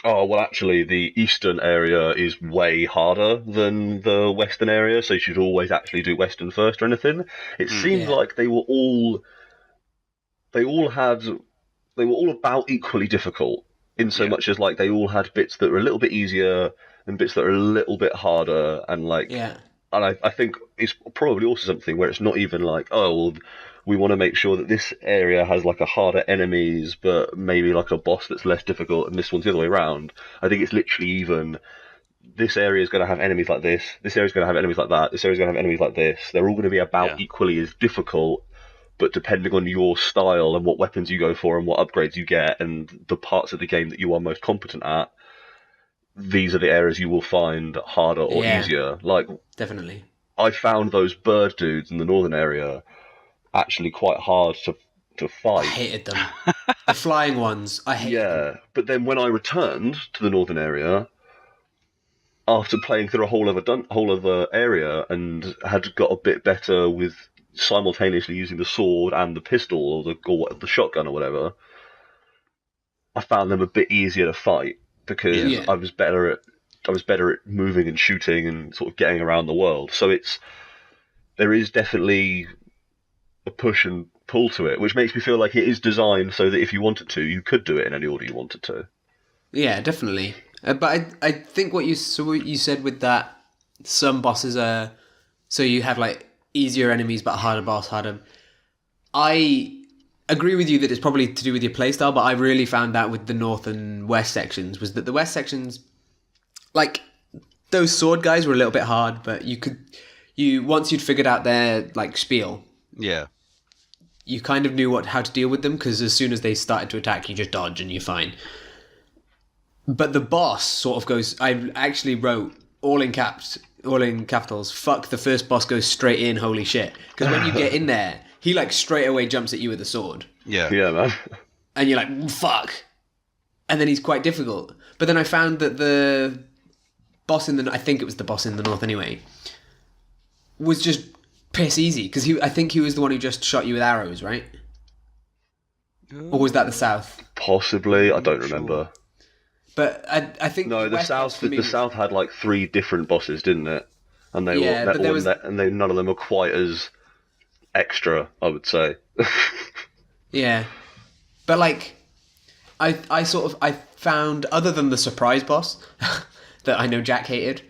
oh, well, actually, the eastern area is way harder than the western area, so you should always actually do western first or anything. It seemed like they were all about equally difficult, in so much as like they all had bits that were a little bit easier and bits that are a little bit harder, and like, and I think it's probably also something where it's not even like, oh, well, we want to make sure that this area has like a harder enemies, but maybe like a boss that's less difficult, and this one's the other way around. I think it's literally even, this area is going to have enemies like this area is going to have enemies like that, this area is going to have enemies like this. They're all going to be about equally as difficult, but depending on your style and what weapons you go for and what upgrades you get and the parts of the game that you are most competent at, these are the areas you will find harder or easier. Like, definitely. I found those bird dudes in the northern area actually quite hard to I fight. hated them. The flying ones, I hated them. Yeah, but then when I returned to the northern area, after playing through a whole other area and had got a bit better with simultaneously using the sword and the pistol or the shotgun or whatever, I found them a bit easier to fight because Yeah. I was better at moving and shooting and sort of getting around the world. So there is definitely a push and pull to it, which makes me feel like it is designed so that if you wanted to, you could do it in any order you wanted to. Yeah, definitely. But I think what you said with that, some bosses are so you have like easier enemies but a harder boss, harder. I agree with you that it's probably to do with your playstyle, but I really found that with the north and west sections was that the west sections, like those sword guys, were a little bit hard, but once you'd figured out their like spiel, Yeah. you kind of knew how to deal with them because as soon as they started to attack, you just dodge and you're fine. But the boss sort of goes. I actually wrote all in capitals. Fuck, the first boss goes straight in. Holy shit! Because when you get in there, he like straight away jumps at you with a sword, Yeah. Yeah, man. and you're like fuck. And then he's quite difficult. But then I found that the boss I think it was the boss in the north anyway, was just piss easy because I think he was the one who just shot you with arrows, right? Or was that the south? Possibly, I don't Sure. remember. But I think No, the west boss south. for me The south had like 3 different bosses, didn't it? And they Yeah, but there was- none of them were quite as extra, I would say. Yeah, but like, I found other than the surprise boss that I know Jack hated.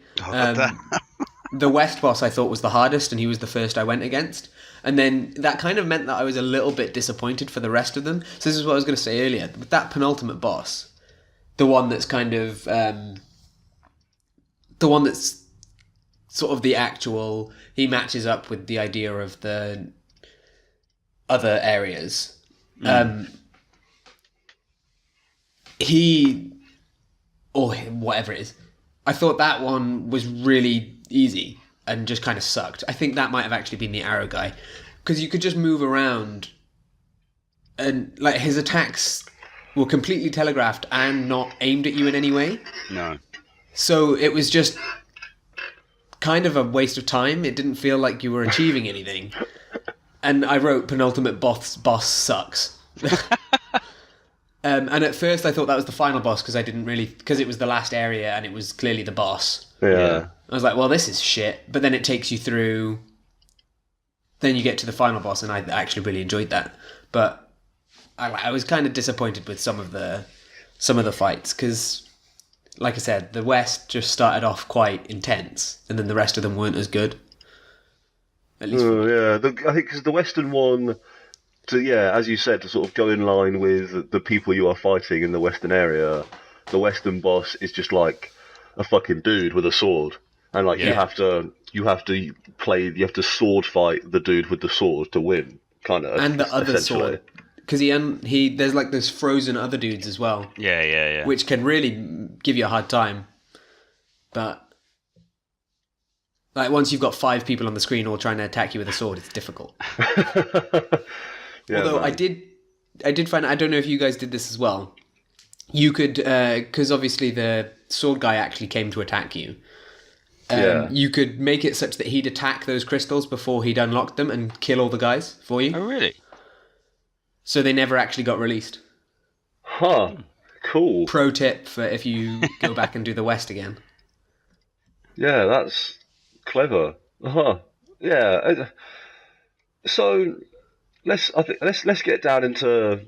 The West boss I thought was the hardest, and he was the first I went against. And then that kind of meant that I was a little bit disappointed for the rest of them. So this is what I was going to say earlier. With that penultimate boss, the one that's kind of the one that's sort of the actual. He matches up with the idea of the other areas. He or whatever it is. I thought that one was really easy and just kind of sucked. I think that might have actually been the arrow guy because you could just move around and like his attacks were completely telegraphed and not aimed at you in any way. No. So it was just kind of a waste of time. It didn't feel like you were achieving anything. And I wrote penultimate boss sucks. And at first I thought that was the final boss because it was the last area and it was clearly the boss. Yeah. I was like, well, this is shit. But then it takes you through. Then you get to the final boss, and I actually really enjoyed that. But I was kind of disappointed with some of the fights because, like I said, the West just started off quite intense, and then the rest of them weren't as good. At least, Yeah. I think because the Western one, as you said, to sort of go in line with the people you are fighting in the Western area, the Western boss is just like a fucking dude with a sword, and like you have to sword fight the dude with the sword to win, kind of. and the other essentially. sword because there's like those frozen other dudes as well, Yeah. which can really give you a hard time. But like once you've got 5 people on the screen all trying to attack you with a sword, it's difficult. Yeah, Although man. I did find, I don't know if you guys did this as well. You could, because obviously the sword guy actually came to attack you. You could make it such that he'd attack those crystals before he'd unlocked them and kill all the guys for you. Oh, really? So they never actually got released. Huh. Cool. Pro tip for if you go back and do the West again. Yeah, that's clever. Huh. Yeah. So let's get down into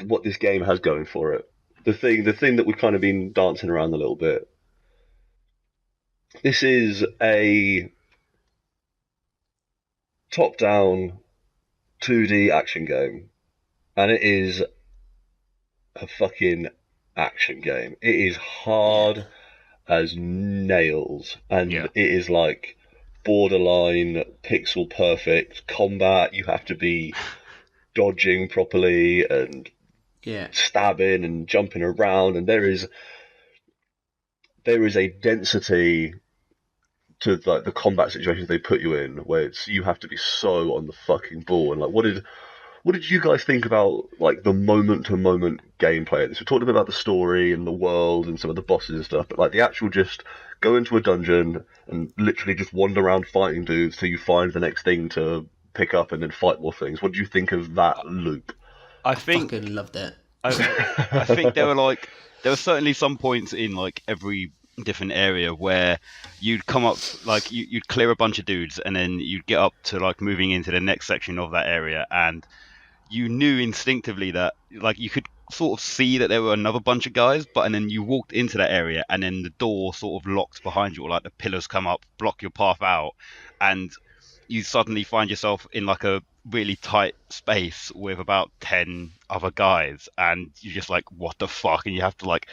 what this game has going for it. The thing that we've kind of been dancing around a little bit. This is a top-down 2D action game, and it is a fucking action game. It is hard as nails, and Yeah. it is like borderline pixel perfect combat. You have to be dodging properly and Yeah. stabbing and jumping around, and there is a density to like the combat situations they put you in, where you have to be so on the fucking ball. And like, what did you guys think about like the moment to moment gameplay of this? We talked a bit about the story and the world and some of the bosses and stuff, but like the actual just go into a dungeon and literally just wander around fighting dudes till you find the next thing to pick up and then fight more things. What do you think of that loop? I think Fucking loved it. I think there were certainly some points in like every different area where you'd come up like you'd clear a bunch of dudes and then you'd get up to like moving into the next section of that area, and you knew instinctively that like you could sort of see that there were another bunch of guys, and then you walked into that area and then the door sort of locked behind you, or like the pillars come up, block your path out, and you suddenly find yourself in like a really tight space with about 10 other guys, and you're just like, what the fuck? And you have to like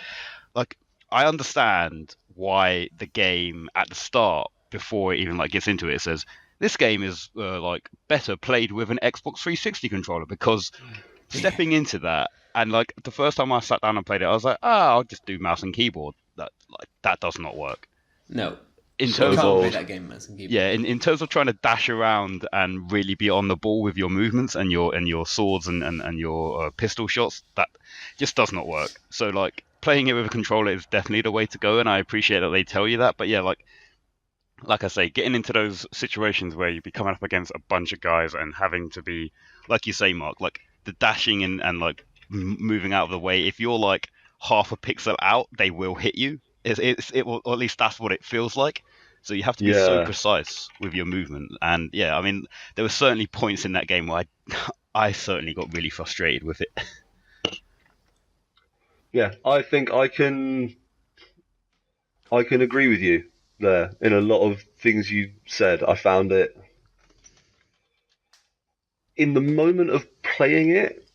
I understand why the game at the start, before it even like gets into it, says this game is like better played with an Xbox 360 controller, because stepping into that, and like the first time I sat down and played it, I was like, I'll just do mouse and keyboard. That does not work. No. In You terms can't of play that game mouse and keyboard. yeah, in terms of trying to dash around and really be on the ball with your movements and your swords and your pistol shots, that just does not work. So like playing it with a controller is definitely the way to go, and I appreciate that they tell you that. But yeah, like I say, getting into those situations where you'd be coming up against a bunch of guys and having to be, like you say, Mark, like the dashing and like moving out of the way. If you're like half a pixel out, they will hit you. It will, or at least that's what it feels like. So you have to be so precise with your movement. And yeah, I mean, there were certainly points in that game where I certainly got really frustrated with it. Yeah, I think I can agree with you there in a lot of things you said. I found it in the moment of playing it,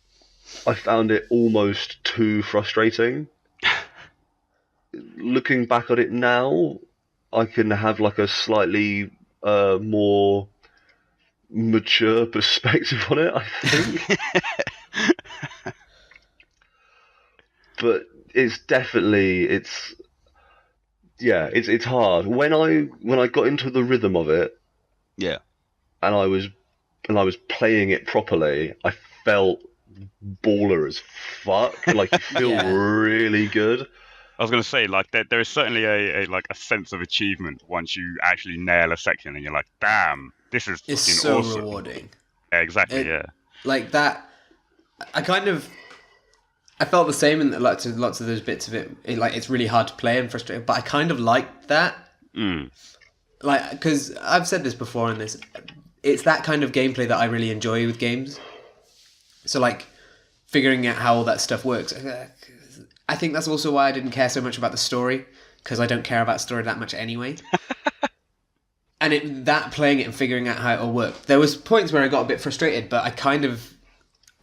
I found it almost too frustrating. Looking back at it now, I can have like a slightly more mature perspective on it, I think. But it's definitely it's hard. When I got into the rhythm of it, Yeah. and I was playing it properly, I felt baller as fuck. Like you feel Yeah. really good. I was going to say, like, there is certainly a sense of achievement once you actually nail a section, and you're like, damn, this is It's fucking so awesome. rewarding. Yeah, exactly, It- yeah. Like that, I felt the same in lots of those bits of it. Like it's really hard to play and frustrating, but I kind of liked that. Mm. Like, because I've said this before in this, it's that kind of gameplay that I really enjoy with games. So like figuring out how all that stuff works. I think that's also why I didn't care so much about the story, because I don't care about story that much anyway. And playing it and figuring out how it all worked. There was points where I got a bit frustrated, but I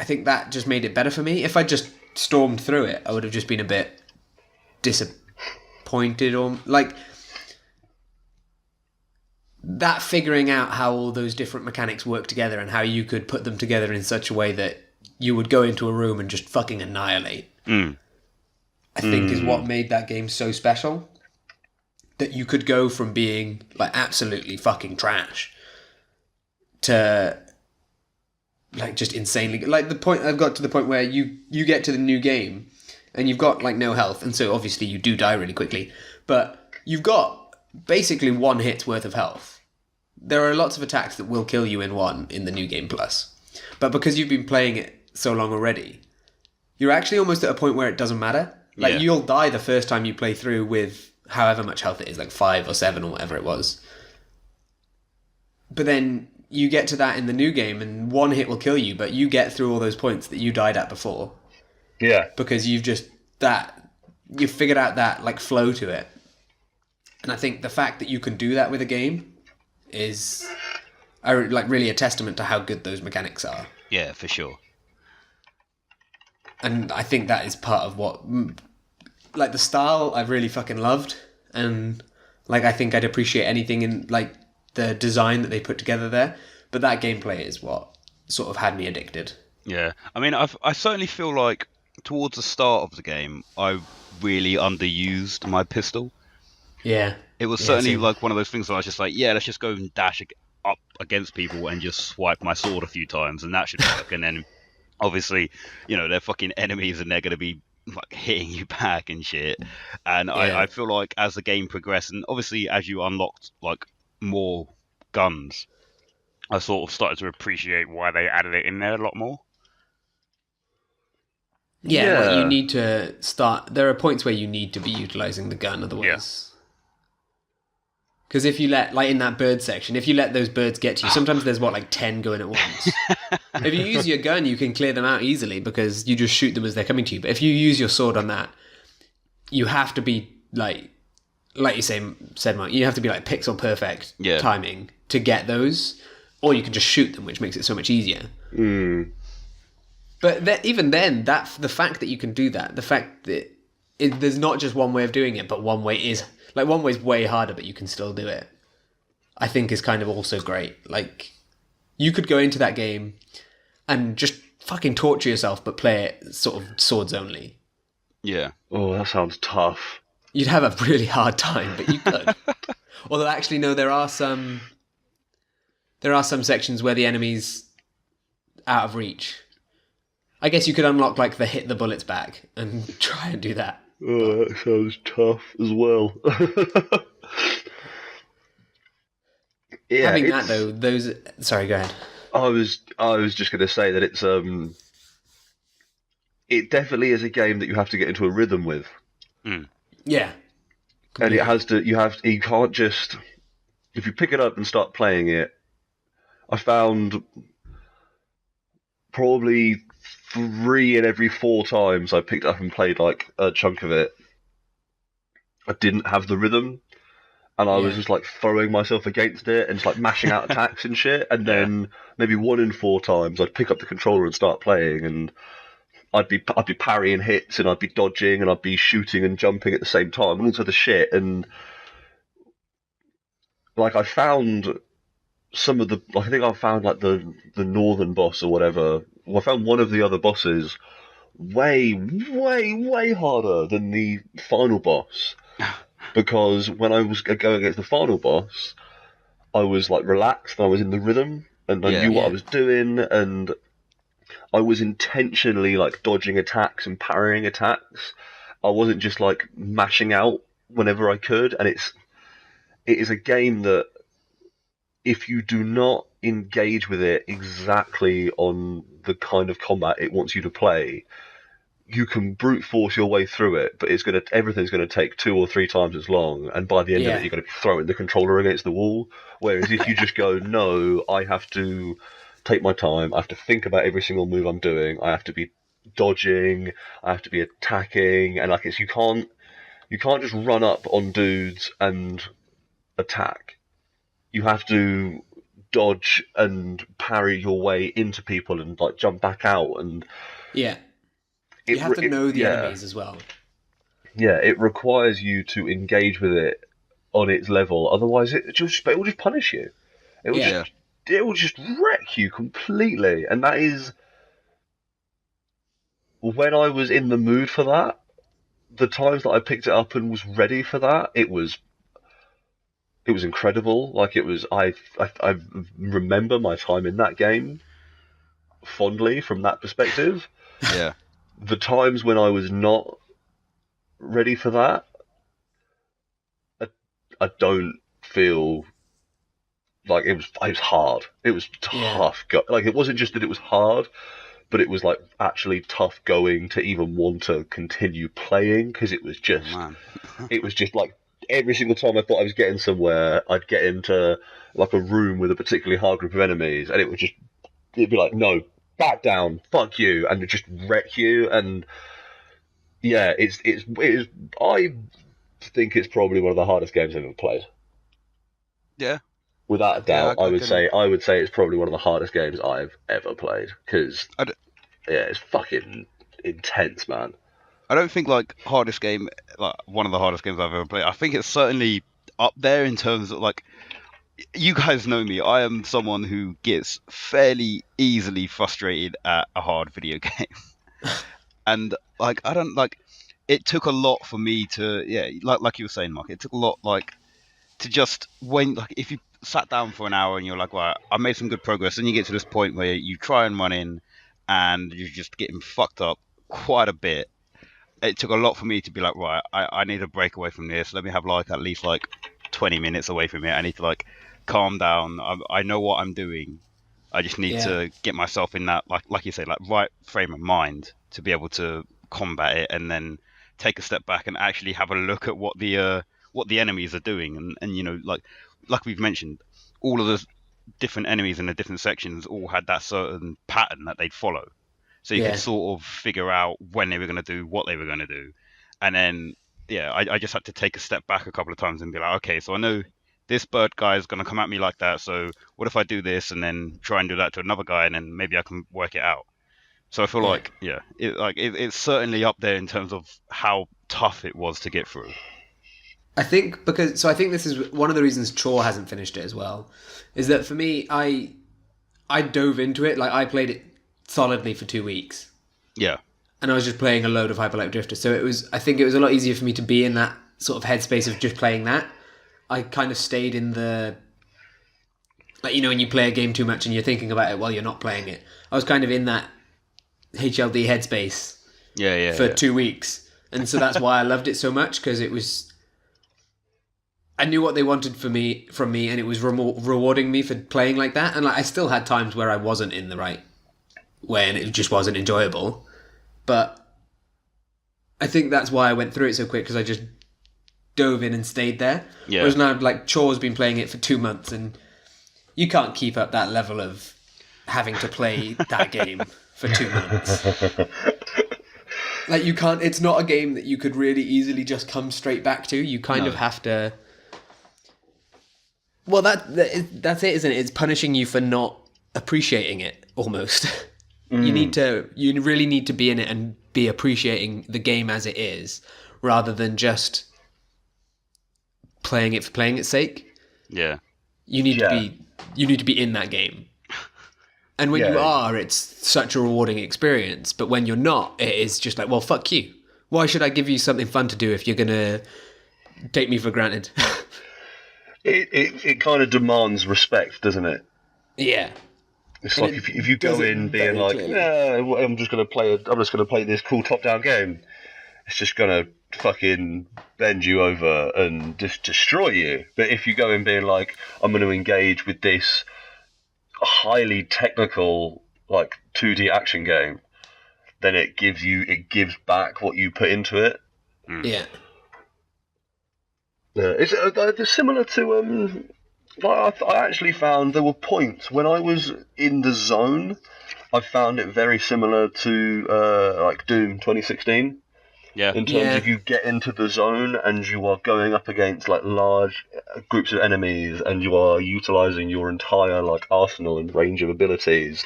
think that just made it better for me. If I just stormed through it, I would have just been a bit disappointed, or like that figuring out how all those different mechanics work together and how you could put them together in such a way that you would go into a room and just fucking annihilate. I think is what made that game so special. That you could go from being like absolutely fucking trash to like just insanely like I've got to the point where you get to the new game and you've got like no health, and so obviously you do die really quickly, but you've got basically one hit's worth of health. There are lots of attacks that will kill you in the new game plus, but because you've been playing it so long already, you're actually almost at a point where it doesn't matter. Like Yeah. you'll die the first time you play through with however much health it is, like 5 or 7 or whatever it was. But then you get to that in the new game and one hit will kill you, but you get through all those points that you died at before. Yeah. Because you've figured out that like flow to it. And I think the fact that you can do that with a game is like really a testament to how good those mechanics are. Yeah, for sure. And I think that is part of what, like the style I really fucking loved, and like I think I'd appreciate anything in like the design that they put together there, but that gameplay is what sort of had me addicted. Yeah, I mean, I certainly feel like towards the start of the game, I really underused my pistol. Yeah. It was Yeah, certainly same. like one of those things where I was just like, yeah, let's just go and dash up against people and just swipe my sword a few times, and that should work. And then obviously, they're fucking enemies and they're going to be like hitting you back and shit. And Yeah. I feel like as the game progressed, and obviously as you unlocked like more guns, I sort of started to appreciate why they added it in there a lot more. Yeah, like you Yeah. need to start. There are points where you need to be utilizing the gun, otherwise. Because if you let, like in that bird section, if you let those birds get to you, sometimes there's like 10 going at once. If you use your gun, you can clear them out easily because you just shoot them as they're coming to you. But if you use your sword on that, you have to be like you said, Mark, you have to be like pixel perfect Yeah. timing to get those, or you can just shoot them, which makes it so much easier. But even then, the fact that you can do that, the fact that there's not just one way of doing it, but one way is way harder, but you can still do it, I think is kind of also great. Like, you could go into that game and just fucking torture yourself, but play it sort of swords only. yeah. Oh, that sounds tough. You'd have a really hard time, but you could. Although, actually, no, there are some sections where the enemy's out of reach. I guess you could unlock like the hit the bullets back and try and do that. Oh, that sounds tough as well. Yeah, Having that though, those. Sorry, go ahead. I was just going to say that it definitely is a game that you have to get into a rhythm with, Yeah. and you can't just, if you pick it up and start playing it. I found probably 3 in every 4 times I picked up and played like a chunk of it, I didn't have the rhythm, and I was just like throwing myself against it and just like mashing out attacks and shit. And then maybe 1 in 4 times I'd pick up the controller and start playing, and I'd be parrying hits and I'd be dodging and I'd be shooting and jumping at the same time and all sorts of shit. And like I found some of the, like I think I found like the northern boss or whatever. Well, I found one of the other bosses way harder than the final boss. Because when I was going against the final boss, I was like relaxed and I was in the rhythm and I knew what I was doing, and I was intentionally like dodging attacks and parrying attacks. I wasn't just like mashing out whenever I could, and it is a game that if you do not engage with it exactly on the kind of combat it wants you to play, you can brute force your way through it, but everything's gonna take 2 or 3 times as long, and by the end of it, you're gonna be throwing the controller against the wall. Whereas if you just go, no, I have to take my time, I have to think about every single move I'm doing, I have to be dodging, I have to be attacking, and like you can't just run up on dudes and attack. You have to dodge and parry your way into people and like jump back out, and You have to know the enemies as well. Yeah, it requires you to engage with it on its level. Otherwise, it will just punish you. It will just wreck you completely. And that is, when I was in the mood for that, the times that I picked it up and was ready for that, it was incredible. Like it was, I remember my time in that game fondly from that perspective. Yeah. The times when I was not ready for that, I don't feel like it was hard. It was tough. Like it wasn't just that it was hard, but it was like actually tough going to even want to continue playing, because it was just, it was just like every single time I thought I was getting somewhere, I'd get into like a room with a particularly hard group of enemies, and it'd be like, no, back down, fuck you, and it just wreck you. And yeah, it is. I think it's probably one of the hardest games I've ever played. Yeah. Without a doubt, I would say it's probably one of the hardest games I've ever played, because it's fucking intense, man. I don't think like hardest game, like one of the hardest games I've ever played. I think it's certainly up there in terms of like, you guys know me. I am someone who gets fairly easily frustrated at a hard video game, and like it took a lot for me to like you were saying, Mark. It took a lot like to just when like if you sat down for an hour and you're like, right, I made some good progress, and you get to this point where you try and run in, and you're just getting fucked up quite a bit. It took a lot for me to be like, right, I need a break away from this. Let me have like at least like 20 minutes away from it. I need to like calm down. I know what I'm doing. I just need to get myself in that like you say, like right frame of mind to be able to combat it, and then take a step back and actually have a look at what the enemies are doing, and you know, like we've mentioned, all of the different enemies in the different sections all had that certain pattern that they'd follow. So you could sort of figure out when they were going to do what they were going to do. And then, I just had to take a step back a couple of times and be like, okay, so I know this bird guy is going to come at me like that. So what if I do this and then try and do that to another guy, and then maybe I can work it out. So I feel like, it's certainly up there in terms of how tough it was to get through. I think this is one of the reasons Chore hasn't finished it as well, is that for me, I dove into it, like I played it solidly for 2 weeks. Yeah. And I was just playing a load of Hyperlight Drifter. So I think it was a lot easier for me to be in that sort of headspace of just playing that. I kind of stayed in the, like, you know, when you play a game too much and you're thinking about it while you're not playing it. I was kind of in that HLD headspace for 2 weeks. And so that's why I loved it so much, because it was, I knew what they wanted from me, and it was rewarding me for playing like that. And like, I still had times where I wasn't in the right way and it just wasn't enjoyable. But I think that's why I went through it so quick, because I just dove in and stayed there. Yeah. Whereas now, like, Chore's been playing it for 2 months, and you can't keep up that level of having to play that game for 2 months. Like, you can't, it's not a game that you could really easily just come straight back to. You kind of have to... Well, that's it, isn't it? It's punishing you for not appreciating it, almost. You really need to be in it and be appreciating the game as it is, rather than just playing it for playing its sake. Yeah. You need to be in that game. And when you are, it's such a rewarding experience. But when you're not, it is just like, well, fuck you. Why should I give you something fun to do if you're going to take me for granted? It kind of demands respect, doesn't it? Yeah. It's like if you go in being like, I'm just gonna play this cool top-down game. It's just gonna fucking bend you over and just destroy you. But if you go in being like, I'm gonna engage with this highly technical, like 2D action game, then it gives back what you put into it. Yeah. It's similar to I actually found there were points when I was in the zone. I found it very similar to like Doom 2016. Yeah. In terms of you get into the zone and you are going up against like large groups of enemies, and you are utilizing your entire like arsenal and range of abilities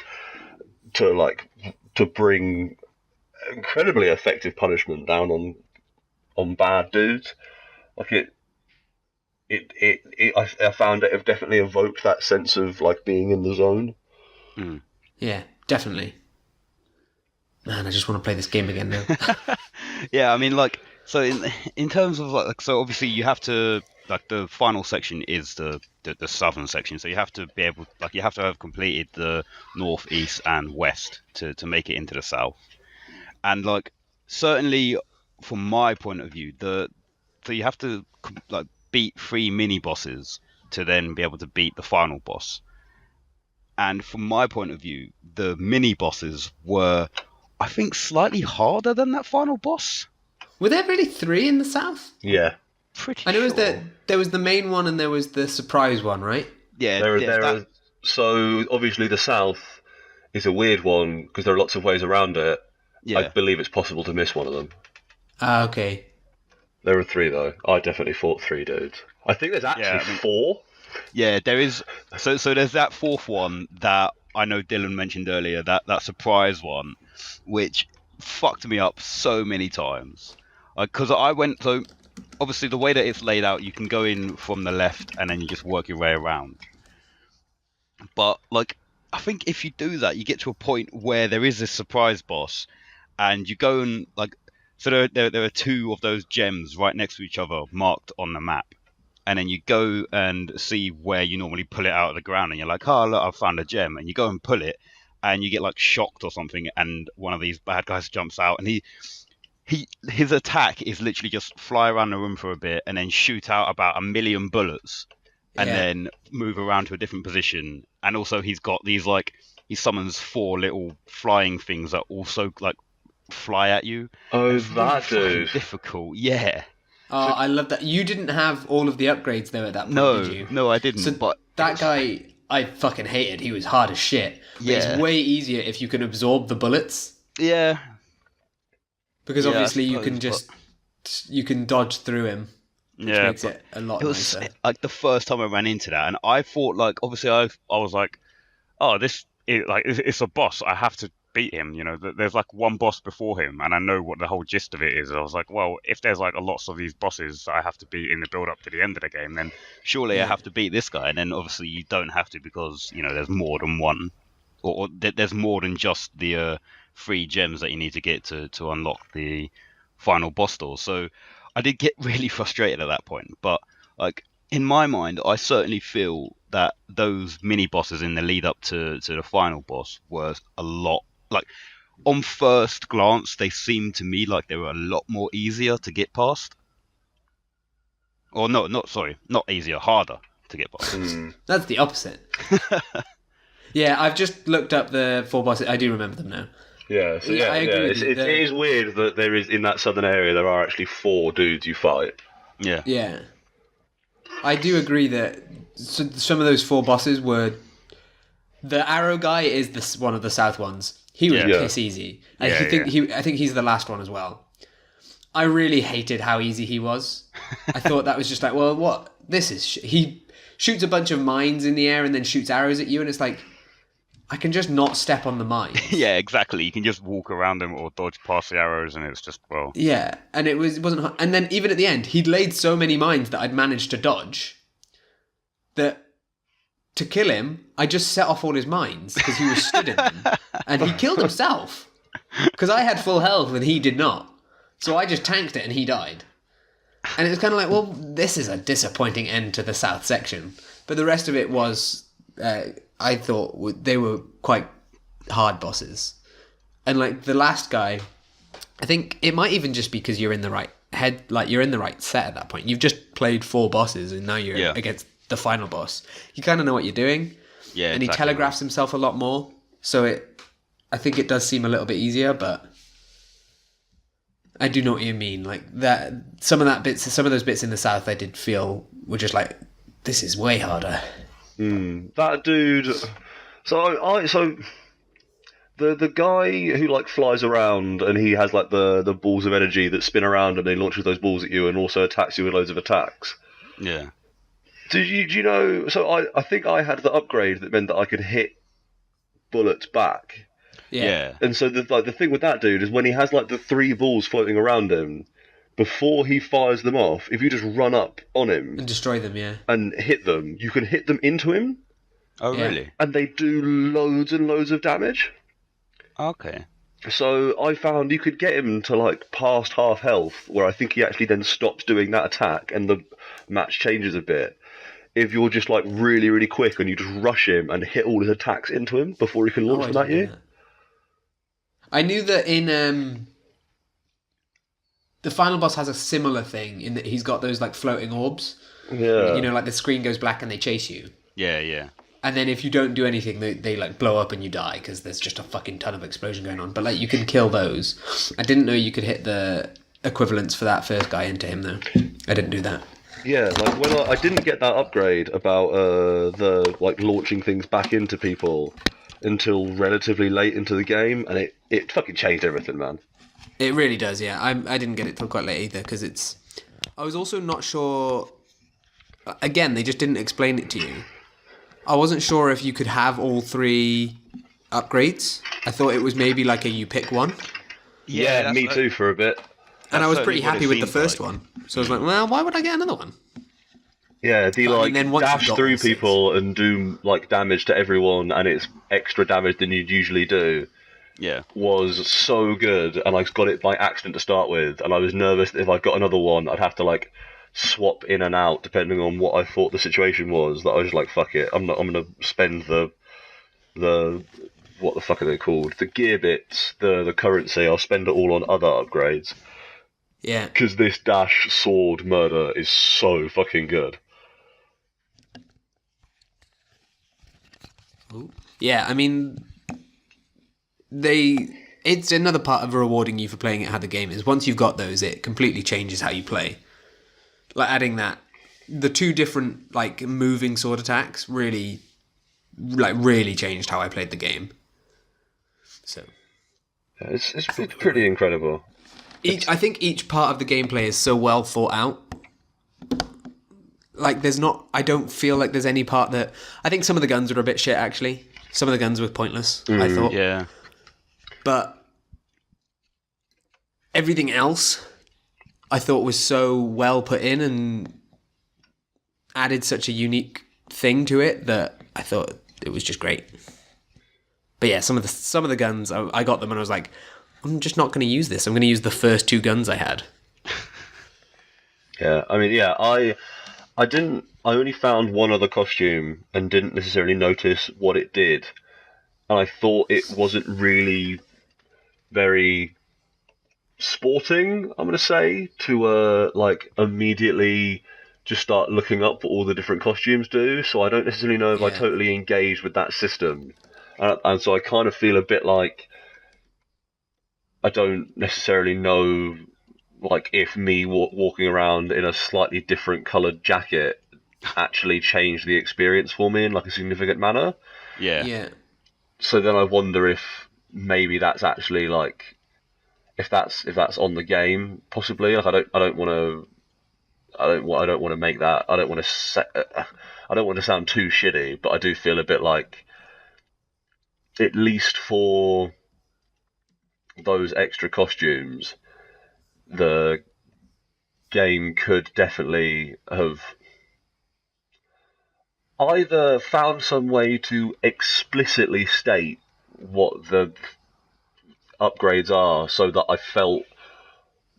to bring incredibly effective punishment down on bad dudes. Like I found it definitely evoked that sense of like being in the zone. Yeah, definitely. Man, I just want to play this game again now. Yeah, I mean, like, so in terms of like, so obviously you have to, like, the final section is the southern section, so you have to be able, like, you have to have completed the north, east, and west to make it into the south. And like, certainly from my point of view, so you have to like beat 3 mini bosses to then be able to beat the final boss. And from my point of view, the mini bosses were, I think, slightly harder than that final boss. Were there really 3 in the south? Yeah. Pretty sure. And there was the main one and there was the surprise one, right? Yeah. So obviously the south is a weird one because there are lots of ways around it. Yeah. I believe it's possible to miss one of them. Ah, okay. There are 3 though. I definitely fought 3 dudes. I think there's actually 4. Yeah, there is. So there's that 4th one that I know Dylan mentioned earlier, that surprise one, which fucked me up so many times. Because I went, so obviously the way that it's laid out, you can go in from the left and then you just work your way around. But like, I think if you do that, you get to a point where there is this surprise boss, and you go and like, so there are 2 of those gems right next to each other marked on the map. and then you go and see where you normally pull it out of the ground, and you're like, oh look, I've found a gem, and you go and pull it, and you get like shocked or something, and one of these bad guys jumps out, and his attack is literally just fly around the room for a bit and then shoot out about 1,000,000 bullets and Yeah. then move around to a different position. And also he's got these like he summons 4 little flying things that also like fly at you. Oh, It's really that fucking dude. difficult. Yeah. Oh, I love that. You didn't have all of the upgrades though at that point, No, did you? no, I didn't. So but that guy, I fucking hated. He was hard as shit. But Yeah. it's way easier if you can absorb the bullets, yeah, because Yeah, I obviously you can suppose, you can dodge through him, which yeah. makes But it a lot it was nicer. like the first time I ran into that, and I thought like obviously I was like, oh, it's a boss. I have to beat him. You know, there's like one boss before him, and I know what the whole gist of it is. I was like, well, if there's like lots of these bosses I have to beat in the build up to the end of the game, then surely I Yeah. have to beat this guy. And then obviously you don't have to, because you know there's more than one, or there's more than just the 3 gems that you need to get to unlock the final boss door. So I did get really frustrated at that point, but like in my mind, I certainly feel that those mini bosses in the lead up to the final boss were a lot like on first glance they seemed to me like they were a lot more easier to get past. Or no, not easier, harder to get past. That's the opposite. Yeah, I've just looked up the 4 bosses. I do remember them now. Yeah, so Yeah, I agree with you. It is weird that there is in that southern area there are actually 4 dudes you fight. Yeah. Yeah, I do agree that some of those 4 bosses were. The arrow guy is one of the south ones. He was Yeah. piss easy. I Yeah, think he's the last one as well. I really hated how easy he was. I thought that was just like, well, what? This is... He shoots a bunch of mines in the air and then shoots arrows at you, and it's like, I can just not step on the mines. Yeah, exactly. You can just walk around them or dodge past the arrows, and it's just, well, Yeah, and it wasn't hard. And then even at the end, he'd laid so many mines that I'd managed to dodge that to kill him, I just set off all his mines because he was stood in them, and he killed himself because I had full health and he did not. So I just tanked it and he died. And it was kind of like, well, this is a disappointing end to the south section. But the rest of it was, I thought they were quite hard bosses. And like the last guy, I think it might even just be because you're in the right head, like you're in the right set at that point. You've just played 4 bosses and now you're Yeah. against the final boss. You kind of know what you're doing. yeah. And he exactly. telegraphs himself a lot more. So I think it does seem a little bit easier, but I do know what you mean. Like that, some of those bits in the south, I did feel were just like, this is way harder. That dude. So the guy who like flies around and he has like the balls of energy that spin around and he launches those balls at you and also attacks you with loads of attacks. Yeah. Do you know? So I think I had the upgrade that meant that I could hit bullets back. Yeah. And so the thing with that dude is when he has like the 3 balls floating around him, before he fires them off, if you just run up on him And destroy them, yeah. and hit them, you can hit them into him, Oh, Yeah. really? and they do loads and loads of damage. Okay. So I found you could get him to like past half health, where I think he actually then stops doing that attack, and the match changes a bit. If you're just like really, really quick and you just rush him and hit all his attacks into him before he can launch them I at didn't you. know that. I knew that in the final boss has a similar thing in that he's got those like floating orbs. Yeah. You know, like the screen goes black and they chase you. Yeah, yeah. And then if you don't do anything, they like blow up and you die because there's just a fucking ton of explosion going on. But like you can kill those. I didn't know you could hit the equivalents for that first guy into him though. I didn't do that. Yeah, like when I didn't get that upgrade about the like launching things back into people until relatively late into the game, and it fucking changed everything, man. It really does, yeah. I didn't get it till quite late either because it's... I was also not sure... Again, they just didn't explain it to you. I wasn't sure if you could have all 3 upgrades. I thought it was maybe like a you pick one. Yeah, that's- me too for a bit. And I was certainly pretty what it happy with the seemed first like. one. So I was like, well, why would I get another one? Yeah, the But, I like mean, then once you've dash got through all 6. people and do like damage to everyone, and it's extra damage than you'd usually do, Yeah. was so good. And I got it by accident to start with, and I was nervous that if I got another one, I'd have to like swap in and out depending on what I thought the situation was. That I was just like, fuck it, I'm gonna spend the what the fuck are they called? The gear bits, the currency. I'll spend it all on other upgrades. Yeah. Because this dash sword murder is so fucking good. Yeah, I mean, it's another part of rewarding you for playing it how the game is. Once you've got those, it completely changes how you play. Like adding that, the two different like moving sword attacks really changed how I played the game. So Yeah, it's pretty incredible. I think each part of the gameplay is so well thought out. Like I don't feel like there's any part that, I think some of the guns were a bit shit actually. Some of the guns were pointless, I thought. Yeah. But everything else I thought was so well put in and added such a unique thing to it that I thought it was just great. But yeah, some of the guns, I got them and I was like, I'm just not going to use this. I'm going to use the first two guns I had. Yeah, I mean, yeah, I only found one other costume and didn't necessarily notice what it did. And I thought it wasn't really very sporting, I'm going to say, to like immediately just start looking up what all the different costumes do. So I don't necessarily know if I totally engaged with that system. And so I kind of feel a bit like I don't necessarily know, like, if me walking around in a slightly different coloured jacket actually changed the experience for me in like a significant manner. Yeah. Yeah. So then I wonder if maybe that's actually like, if that's on the game, possibly. Like I don't want to make that. I don't want to sound too shitty, but I do feel a bit like, at least for those extra costumes, the game could definitely have either found some way to explicitly state what the upgrades are so that I felt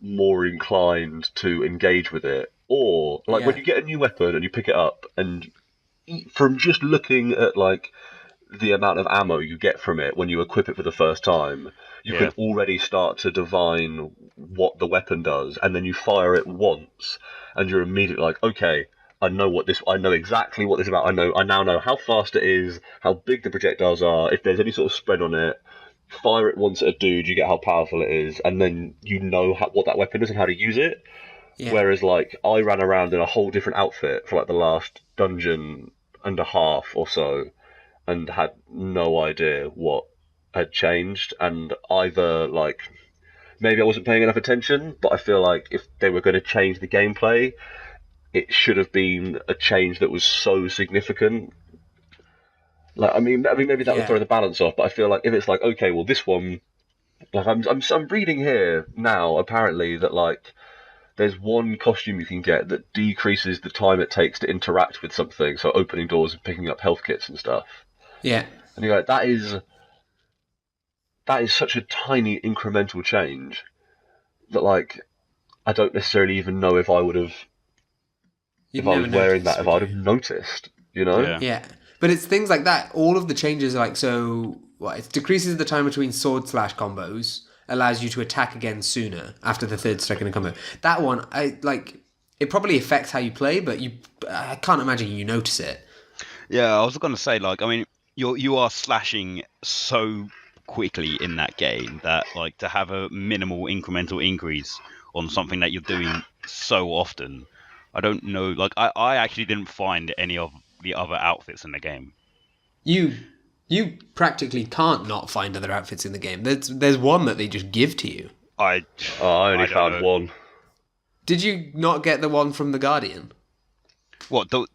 more inclined to engage with it, or like when you get a new weapon and you pick it up, and from just looking at like the amount of ammo you get from it when you equip it for the first time, you can already start to divine what the weapon does, and then you fire it once and you're immediately like, okay, I know exactly what this is about. I now know how fast it is, how big the projectiles are, if there's any sort of spread on it. Fire it once at a dude, you get how powerful it is, and then you know what that weapon is and how to use it. Yeah. Whereas like I ran around in a whole different outfit for like the last dungeon and a half or so, and had no idea what had changed, and either like maybe I wasn't paying enough attention, but I feel like if they were going to change the gameplay, it should have been a change that was so significant. Like I mean maybe that would throw the balance off, but I feel like if it's like, okay, well this one, like I'm reading here now apparently that like there's one costume you can get that decreases the time it takes to interact with something, so opening doors and picking up health kits and stuff. Yeah. And you're like, that is such a tiny incremental change that like I don't necessarily even know if I would have, if I was wearing that, if I would have noticed, you know? Yeah. Yeah. But it's things like that. All of the changes are like, so it decreases the time between sword / combos, allows you to attack again sooner after the third second of combo. That one, it probably affects how you play, but I can't imagine you notice it. Yeah, I was gonna say, like, I mean, you are slashing so quickly in that game that like to have a minimal incremental increase on something that you're doing so often, I don't know. Like, I actually didn't find any of the other outfits in the game. You practically can't not find other outfits in the game. There's one that they just give to you. I only found one. Did you not get the one from the Guardian? What do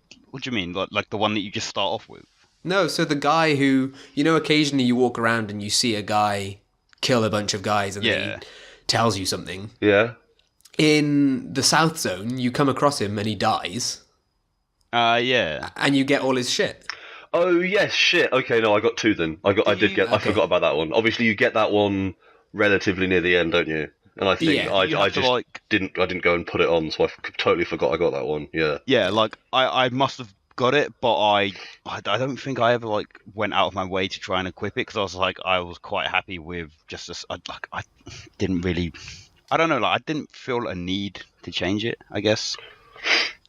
you mean? Like the one that you just start off with? No, so the guy who, occasionally you walk around and you see a guy kill a bunch of guys and then he tells you something. Yeah. In the South Zone, you come across him and he dies. Yeah. And you get all his shit. Oh yes, shit. Okay, no, I got two then. I forgot about that one. Obviously, you get that one relatively near the end, don't you? And I think Yeah, you I have to, just like- didn't go and put it on, so I totally forgot I got that one. Yeah. Yeah, like I must have got it, but I don't think I ever like went out of my way to try and equip it because I was quite happy with just this. I didn't really, I don't know, like I didn't feel a need to change it. I guess.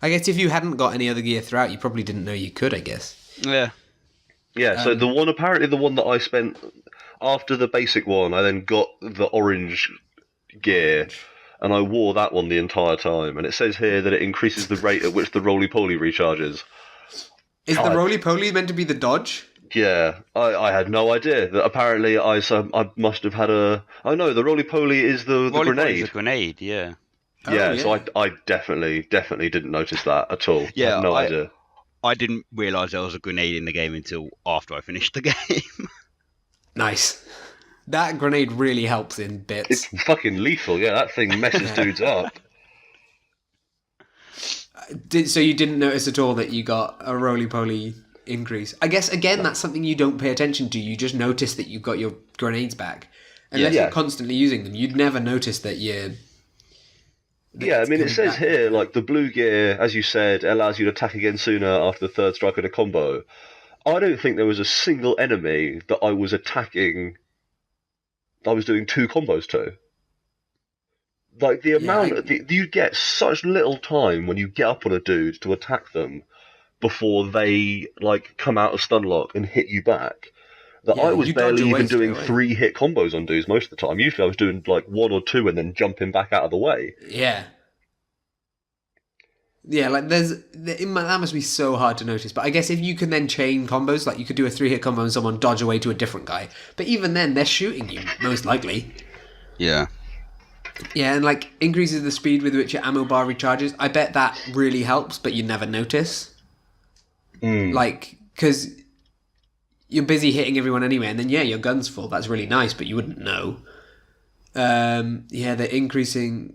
I guess if you hadn't got any other gear throughout, you probably didn't know you could. I guess. Yeah. Yeah, so the one that I spent after the basic one, I then got the orange gear, and I wore that one the entire time. And it says here that it increases the rate at which the roly-poly recharges. Is the roly-poly meant to be the dodge? Yeah, I had no idea that apparently I must have had a... Oh no, the roly-poly is the Volley grenade. is a grenade, yeah. Yeah, Oh, so yeah. I definitely didn't notice that at all. Yeah, I had no idea. I didn't realise there was a grenade in the game until after I finished the game. Nice. That grenade really helps in It's bits. fucking lethal, yeah, that thing messes dudes up. So you didn't notice at all that you got a roly-poly increase? I guess, again, that's something you don't pay attention to. You just notice that you've got your grenades back. Unless Yeah. you're constantly using them, you'd never notice that you're... Yeah, I mean, it coming says back. here, like, the blue gear, as you said, allows you to attack again sooner after the third strike in a combo. I don't think there was a single enemy that I was attacking, I was doing 2 combos to. Like, the amount, you get such little time when you get up on a dude to attack them before they, like, come out of stun lock and hit you back. That Yeah, I was you dodge barely away even doing straight away. 3-hit combos on dudes most of the time. Usually I was doing, like, 1 or 2 and then jumping back out of the way. Yeah. Yeah, like that must be so hard to notice. But I guess if you can then chain combos, like you could do a 3-hit combo and someone dodge away to a different guy. But even then, they're shooting you, most likely. Yeah. Yeah, and like increases the speed with which your ammo bar recharges. I bet that really helps, but you never notice. Like, because you're busy hitting everyone anyway, and then yeah, your gun's full. That's really nice, but you wouldn't know. Yeah, the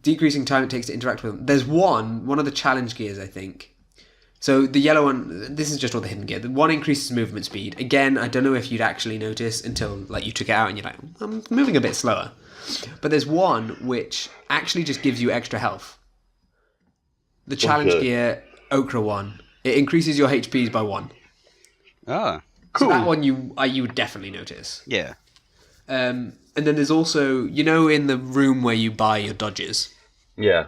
decreasing time it takes to interact with them. There's one of the challenge gears, I think. So the yellow one, this is just all the hidden gear. The one increases movement speed. Again, I don't know if you'd actually notice until like you took it out and you're like, I'm moving a bit slower. But there's one which actually just gives you extra health. The challenge gear, Okra one. It increases your HPs by 1. Ah. So that one you would definitely notice. Yeah. And then there's also, in the room where you buy your dodges. Yeah.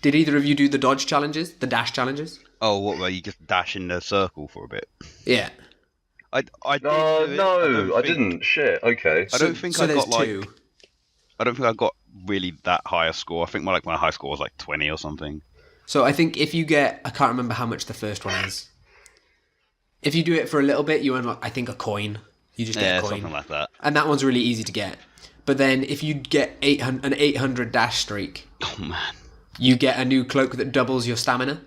Did either of you do the dodge challenges, the dash challenges? Oh, what, where you just dash in the circle for a bit? Yeah. I did Oh, do it. no, I think- didn't. Shit, okay. I don't think so I there's got, like... two. I don't think I got really that high a score. I think my high score was like 20 or something. So I think if you get, I can't remember how much the first one is. If you do it for a little bit, you unlock, I think, a coin. You just get a coin. Something like that. And that one's really easy to get. But then if you get an 800 dash streak, Oh, man. you get a new cloak that doubles your stamina.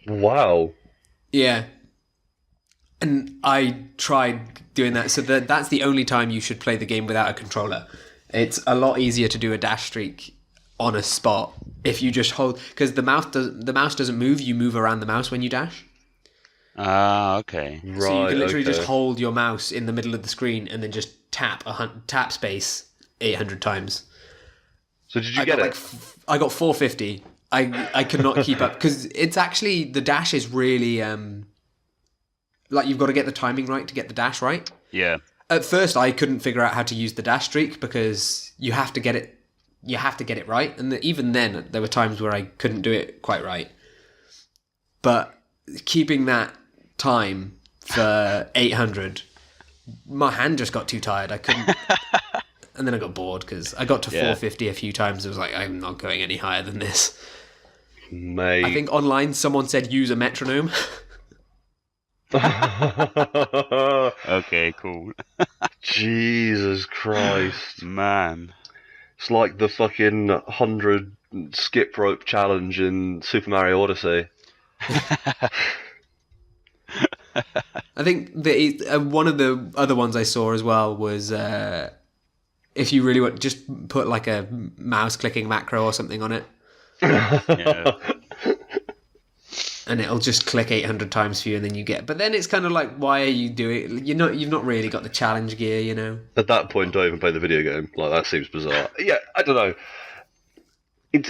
Wow. Yeah. And I tried doing that. So that's the only time you should play the game without a controller. It's a lot easier to do a dash streak on a spot if you just hold... Because the mouse doesn't move. You move around the mouse when you dash. Ah, okay. Right, So you can literally okay. just hold your mouse in the middle of the screen and then just tap space 800 times. So did you get it? I got 450. I could not keep up because it's actually the dash is really like you've got to get the timing right to get the dash right. Yeah. At first, I couldn't figure out how to use the dash streak because you have to get it. You have to get it right, and even then, there were times where I couldn't do it quite right. But keeping that time for 800, my hand just got too tired. I couldn't. And then I got bored because I got to 450 a few times. I was like, I'm not going any higher than this. Mate. I think online someone said use a metronome. Okay, cool. Jesus Christ. Man. It's like the fucking 100 skip rope challenge in Super Mario Odyssey. I think one of the other ones I saw as well was if you really want, just put like a mouse clicking macro or something on it. Yeah. and it'll just click 800 times for you, and then you get. But then it's kind of like, why are you doing? You've not really got the challenge gear, you know. At that point, don't even play the video game. Like, that seems bizarre. Yeah, I don't know.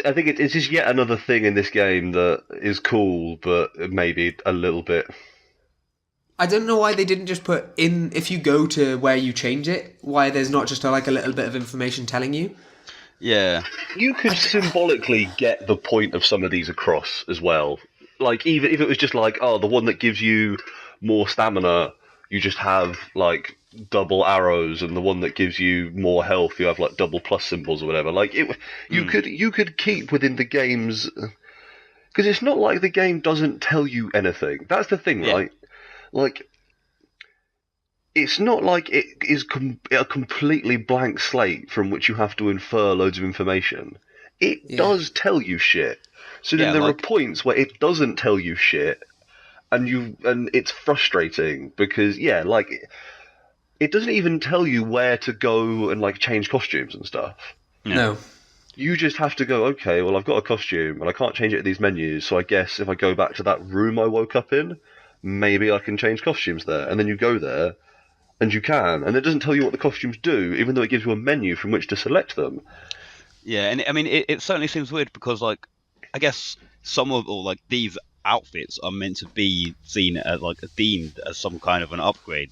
I think it's just yet another thing in this game that is cool, but maybe a little bit. I don't know why they didn't just put in, if you go to where you change it, why there's not just like a little bit of information telling you. Yeah. You could symbolically get the point of some of these across as well. Like, even if it was just like, oh, the one that gives you more stamina, you just have, like, double arrows, and the one that gives you more health, you have, like, double plus symbols or whatever. Like, you could keep within the game's... Because it's not like the game doesn't tell you anything. That's the thing, right? Like, it's not like it is a completely blank slate from which you have to infer loads of information. It does tell you shit. So then there are points where it doesn't tell you shit, and it's frustrating because it doesn't even tell you where to go and like change costumes and stuff. No. You just have to go, okay, well, I've got a costume and I can't change it in these menus, so I guess if I go back to that room I woke up in, maybe I can change costumes there. And then you go there, and you can, and it doesn't tell you what the costumes do, even though it gives you a menu from which to select them. Yeah, and I mean, it certainly seems weird because, like, I guess these outfits are meant to be seen as, like, deemed as some kind of an upgrade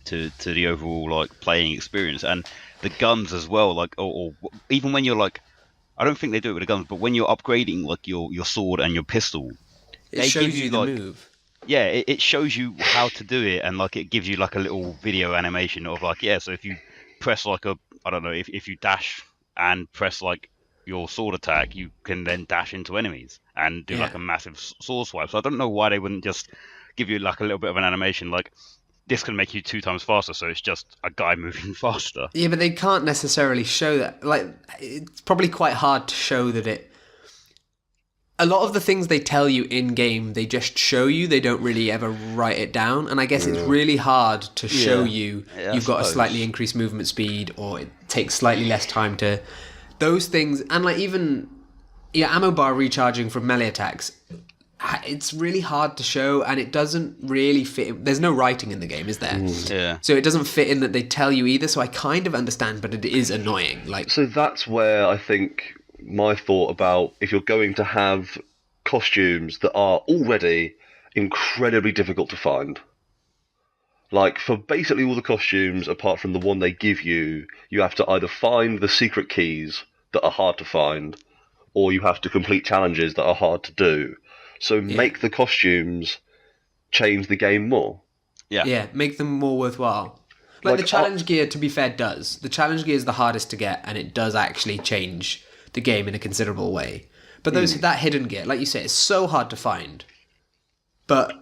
to the overall, like, playing experience. And the guns as well, like, or even when you're, like, I don't think they do it with the guns, but when you're upgrading, like, your sword and your pistol, It shows you the move. Yeah, it shows you how to do it, and like it gives you like a little video animation of like, so if you press like I don't know, if you dash and press like your sword attack, you can then dash into enemies and do like a massive sword swipe. So I don't know why they wouldn't just give you like a little bit of an animation, like this can make you 2 times faster, so it's just a guy moving faster. Yeah, but they can't necessarily show that. Like, it's probably quite hard to show that it... A lot of the things they tell you in-game, they just show you. They don't really ever write it down. And I guess it's really hard to show you you've got a slightly increased movement speed, or it takes slightly less time to... Those things, and like even ammo bar recharging from melee attacks, it's really hard to show, and it doesn't really fit. There's no writing in the game, is there? Yeah. So it doesn't fit in that they tell you either, so I kind of understand, but it is annoying. Like, so that's where I think... my thought about if you're going to have costumes that are already incredibly difficult to find. Like, for basically all the costumes, apart from the one they give you, you have to either find the secret keys that are hard to find, or you have to complete challenges that are hard to do. So make the costumes change the game more. Yeah, make them more worthwhile. Like the challenge gear, to be fair, does. The challenge gear is the hardest to get, and it does actually change the game in a considerable way. But that hidden gear, like you say, is so hard to find. But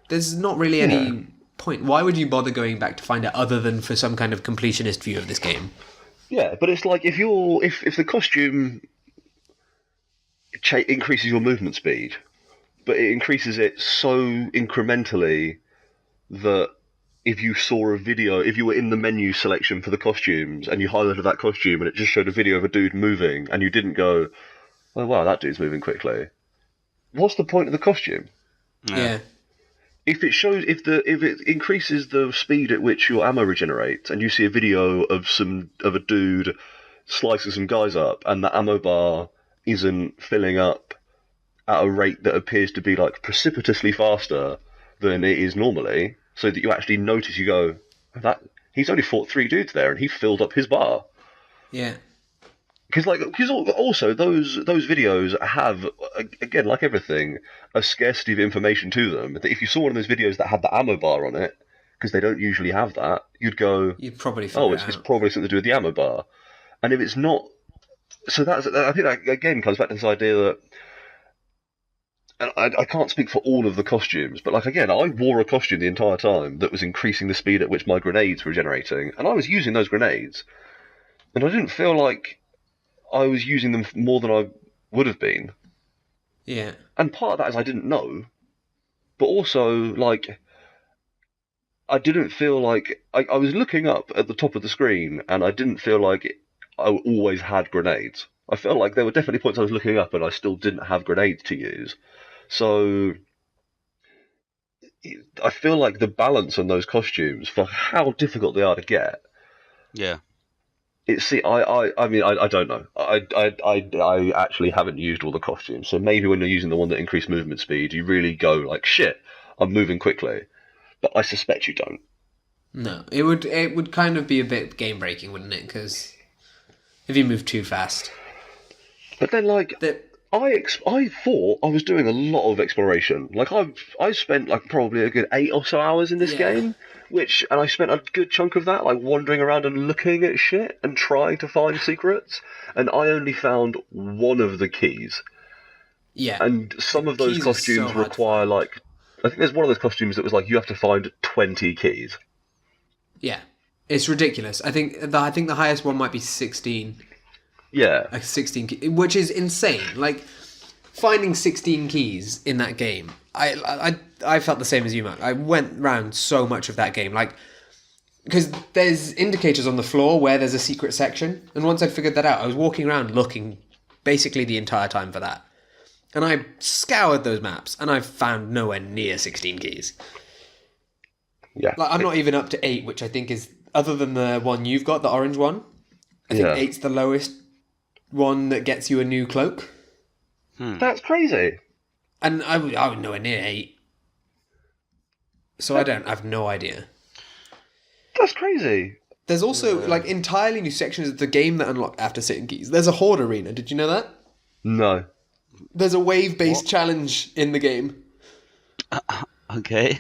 there's not really any point. Why would you bother going back to find it other than for some kind of completionist view of this game? Yeah, but it's like if the costume increases your movement speed, but it increases it so incrementally that if you saw a video, if you were in the menu selection for the costumes and you highlighted that costume and it just showed a video of a dude moving and you didn't go, oh wow, that dude's moving quickly, what's the point of the costume? Yeah. If it increases the speed at which your ammo regenerates and you see a video of a dude slicing some guys up and the ammo bar isn't filling up at a rate that appears to be like precipitously faster than it is normally, so that you actually notice, you go, that he's only fought 3 dudes there and he filled up his bar. Yeah. Because also those videos have, again, like everything, a scarcity of information to them. That if you saw one of those videos that had the ammo bar on it, because they don't usually have that, you'd probably figure it's probably something to do with the ammo bar. And if it's not, so I think that again comes back to this idea that, and I can't speak for all of the costumes, but like again, I wore a costume the entire time that was increasing the speed at which my grenades were generating, and I was using those grenades, and I didn't feel like I was using them more than I would have been. Yeah. And part of that is I didn't know, but also, like, I didn't feel like... I was looking up at the top of the screen, and I didn't feel like I always had grenades. I felt like there were definitely points I was looking up and I still didn't have grenades to use. So I feel like the balance on those costumes, for how difficult they are to get, Yeah. I don't know. I actually haven't used all the costumes, so maybe when you're using the one that increased movement speed, you really go like, shit, I'm moving quickly. But I suspect you don't. No, it would kind of be a bit game breaking, wouldn't it? Because if you move too fast, But then, like, that I thought I was doing a lot of exploration. Like I spent like probably a good 8 or so hours in this Yeah. game, and I spent a good chunk of that like wandering around and looking at shit and trying to find secrets. And I only found one of the keys. yeah, And some of those keys are so costumes hard to require find. like I think there's one of those costumes that was like you have to find 20 keys. Yeah, it's ridiculous. I think the highest one might be 16. Yeah, Like 16, which is insane. Like finding 16 keys in that game. I felt the same as you, Matt. I went round so much of that game, like because there's indicators on the floor where there's a secret section, and once I figured that out, I was walking around looking basically the entire time for that, and I scoured those maps, and I found nowhere near 16 keys. yeah, Like I'm not even up to 8, which I think is other than the one you've got, the orange one. I think yeah. 8's the lowest one that gets you a new cloak. That's crazy. And I would nowhere near 8. So I have no idea. That's crazy. There's also like entirely new sections of the game that unlock after certain keys. There's a horde arena. Did you know that? No. There's a wave-based challenge in the game. Okay.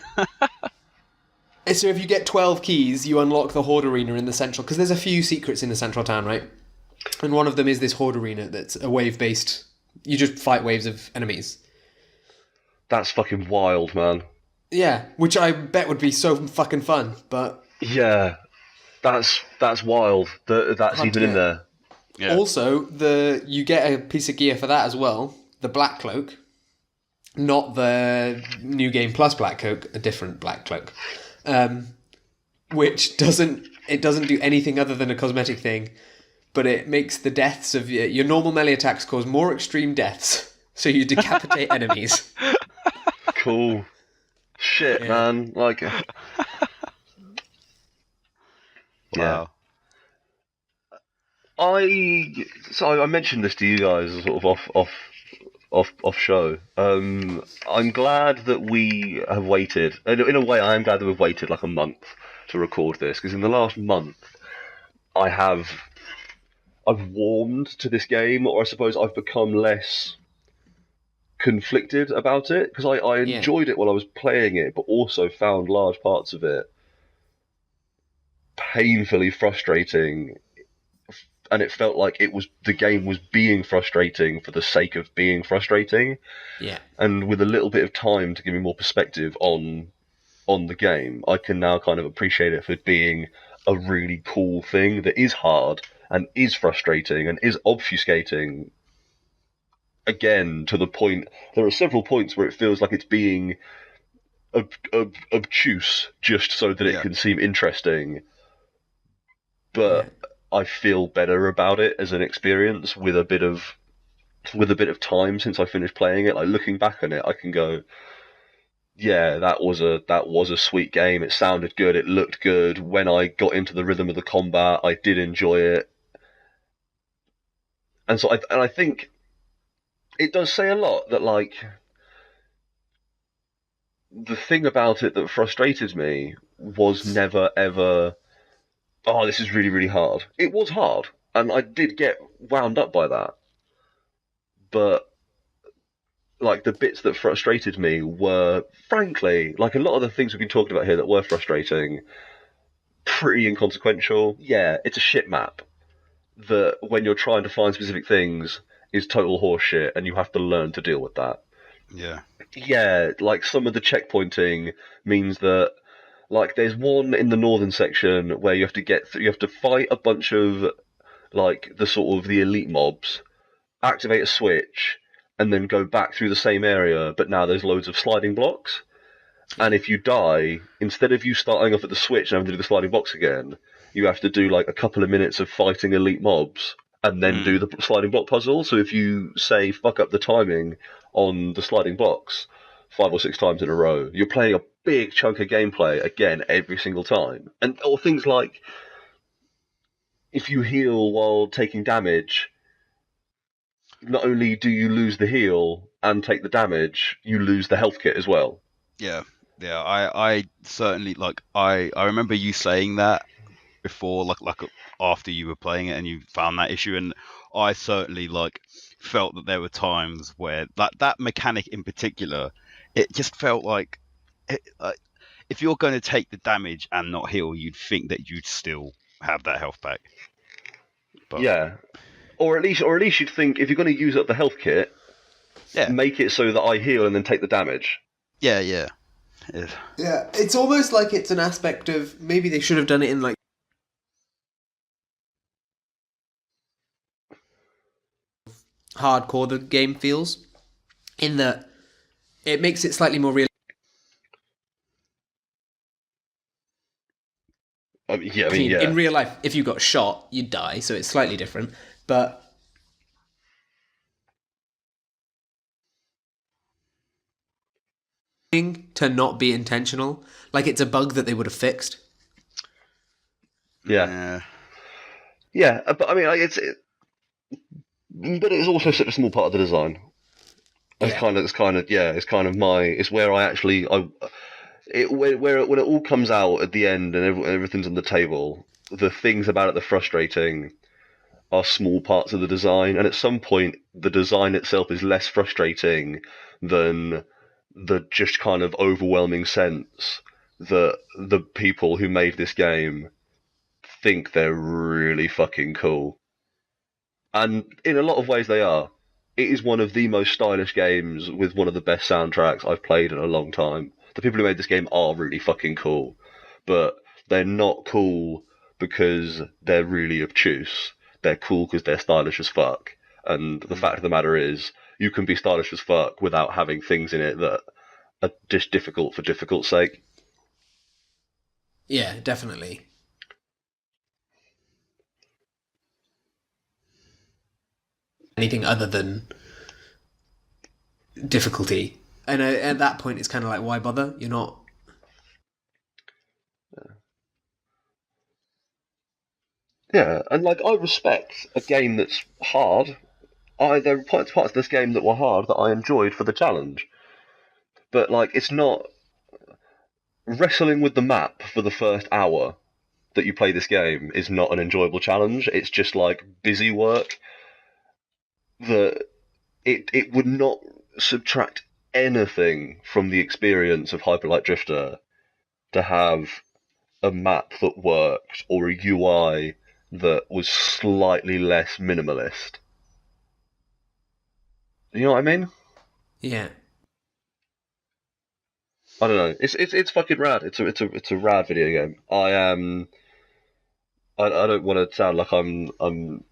So if you get 12 keys, you unlock the horde arena in the central. Because there's a few secrets in the central town, right? And one of them is this horde arena that's a wave-based. You just fight waves of enemies. That's fucking wild, man. Yeah, which I bet would be so fucking fun, but Yeah, that's wild. That's Hard even to in get. there. Yeah. also you get a piece of gear for that as well. The black cloak, not the new game plus black cloak, a different black cloak, which doesn't do anything other than a cosmetic thing, but it makes the deaths of your normal melee attacks cause more extreme deaths, so you decapitate enemies. Cool. Shit, Yeah. man. Like, yeah. Wow. I mentioned this to you guys sort of off show. I'm glad that we have waited. In a way, I am glad that we've waited like a month to record this, because in the last month, I've warmed to this game, or I suppose I've become less conflicted about it, because I Yeah. enjoyed it while I was playing it, but also found large parts of it painfully frustrating, and it felt like the game was being frustrating for the sake of being frustrating. Yeah. And with a little bit of time to give me more perspective on the game, I can now kind of appreciate it for being a really cool thing that is hard and is frustrating and is obfuscating. Again, to the point, there are several points where it feels like it's being obtuse just so that it Yeah. can seem interesting. But I feel better about it as an experience with a bit of time since I finished playing it. Like looking back on it, I can go, yeah, that was a sweet game. It sounded good. It looked good. When I got into the rhythm of the combat, I did enjoy it. And so I think it does say a lot that like the thing about it that frustrated me was never ever, oh, this is really, really hard. It was hard, and I did get wound up by that. But like the bits that frustrated me were, frankly, like a lot of the things we've been talking about here that were frustrating, pretty inconsequential. Yeah, it's a shit map that when you're trying to find specific things is total horseshit, and you have to learn to deal with that. Yeah. Yeah, like some of the checkpointing means that, like, there's one in the northern section where you have to you have to fight a bunch of like the sort of the elite mobs, activate a switch, and then go back through the same area, but now there's loads of sliding blocks. And if you die, instead of you starting off at the switch and having to do the sliding blocks again, you have to do like a couple of minutes of fighting elite mobs and then do the sliding block puzzle. So if you, say, fuck up the timing on the sliding blocks 5 or 6 times in a row, you're playing a big chunk of gameplay again every single time. And or things like, if you heal while taking damage, not only do you lose the heal and take the damage, you lose the health kit as well. Yeah, yeah. I certainly like. I remember you saying that before, like after you were playing it and you found that issue, and I certainly like felt that there were times where that mechanic in particular, it just felt like if you're going to take the damage and not heal, you'd think that you'd still have that health back. But Yeah. Or at least you'd think, if you're going to use up the health kit, yeah, make it so that I heal and then take the damage. yeah, yeah. Yeah, it's almost like it's an aspect of maybe they should have done it in like hardcore the game feels, in that it makes it slightly more real. In real life, if you got shot, you'd die, so it's slightly different. But to not be intentional, like it's a bug that they would have fixed. Yeah. But I mean, like, but it's also such a small part of the design. It's kind of my. It's where I actually where when it all comes out at the end and everything's on the table. The things about it that are frustrating are small parts of the design, and at some point, the design itself is less frustrating than the just kind of overwhelming sense that the people who made this game think they're really fucking cool. And in a lot of ways they are. It is one of the most stylish games with one of the best soundtracks I've played in a long time. The people who made this game are really fucking cool, but they're not cool because they're really obtuse. They're cool because they're stylish as fuck. And the fact of the matter is, you can be stylish as fuck without having things in it that are just difficult for difficult's sake. Yeah, definitely. Anything other than difficulty, and at that point, it's kind of like, why bother? You're not. Yeah, and like, I respect a game that's hard. There are parts of this game that were hard that I enjoyed for the challenge, but like, it's not wrestling with the map for the first hour that you play this game is not an enjoyable challenge. It's just like busy work that it would not subtract anything from the experience of Hyper Light Drifter to have a map that worked or a UI that was slightly less minimalist. You know what I mean? Yeah. I don't know. It's fucking rad. It's a rad video game. I don't want to sound like I'm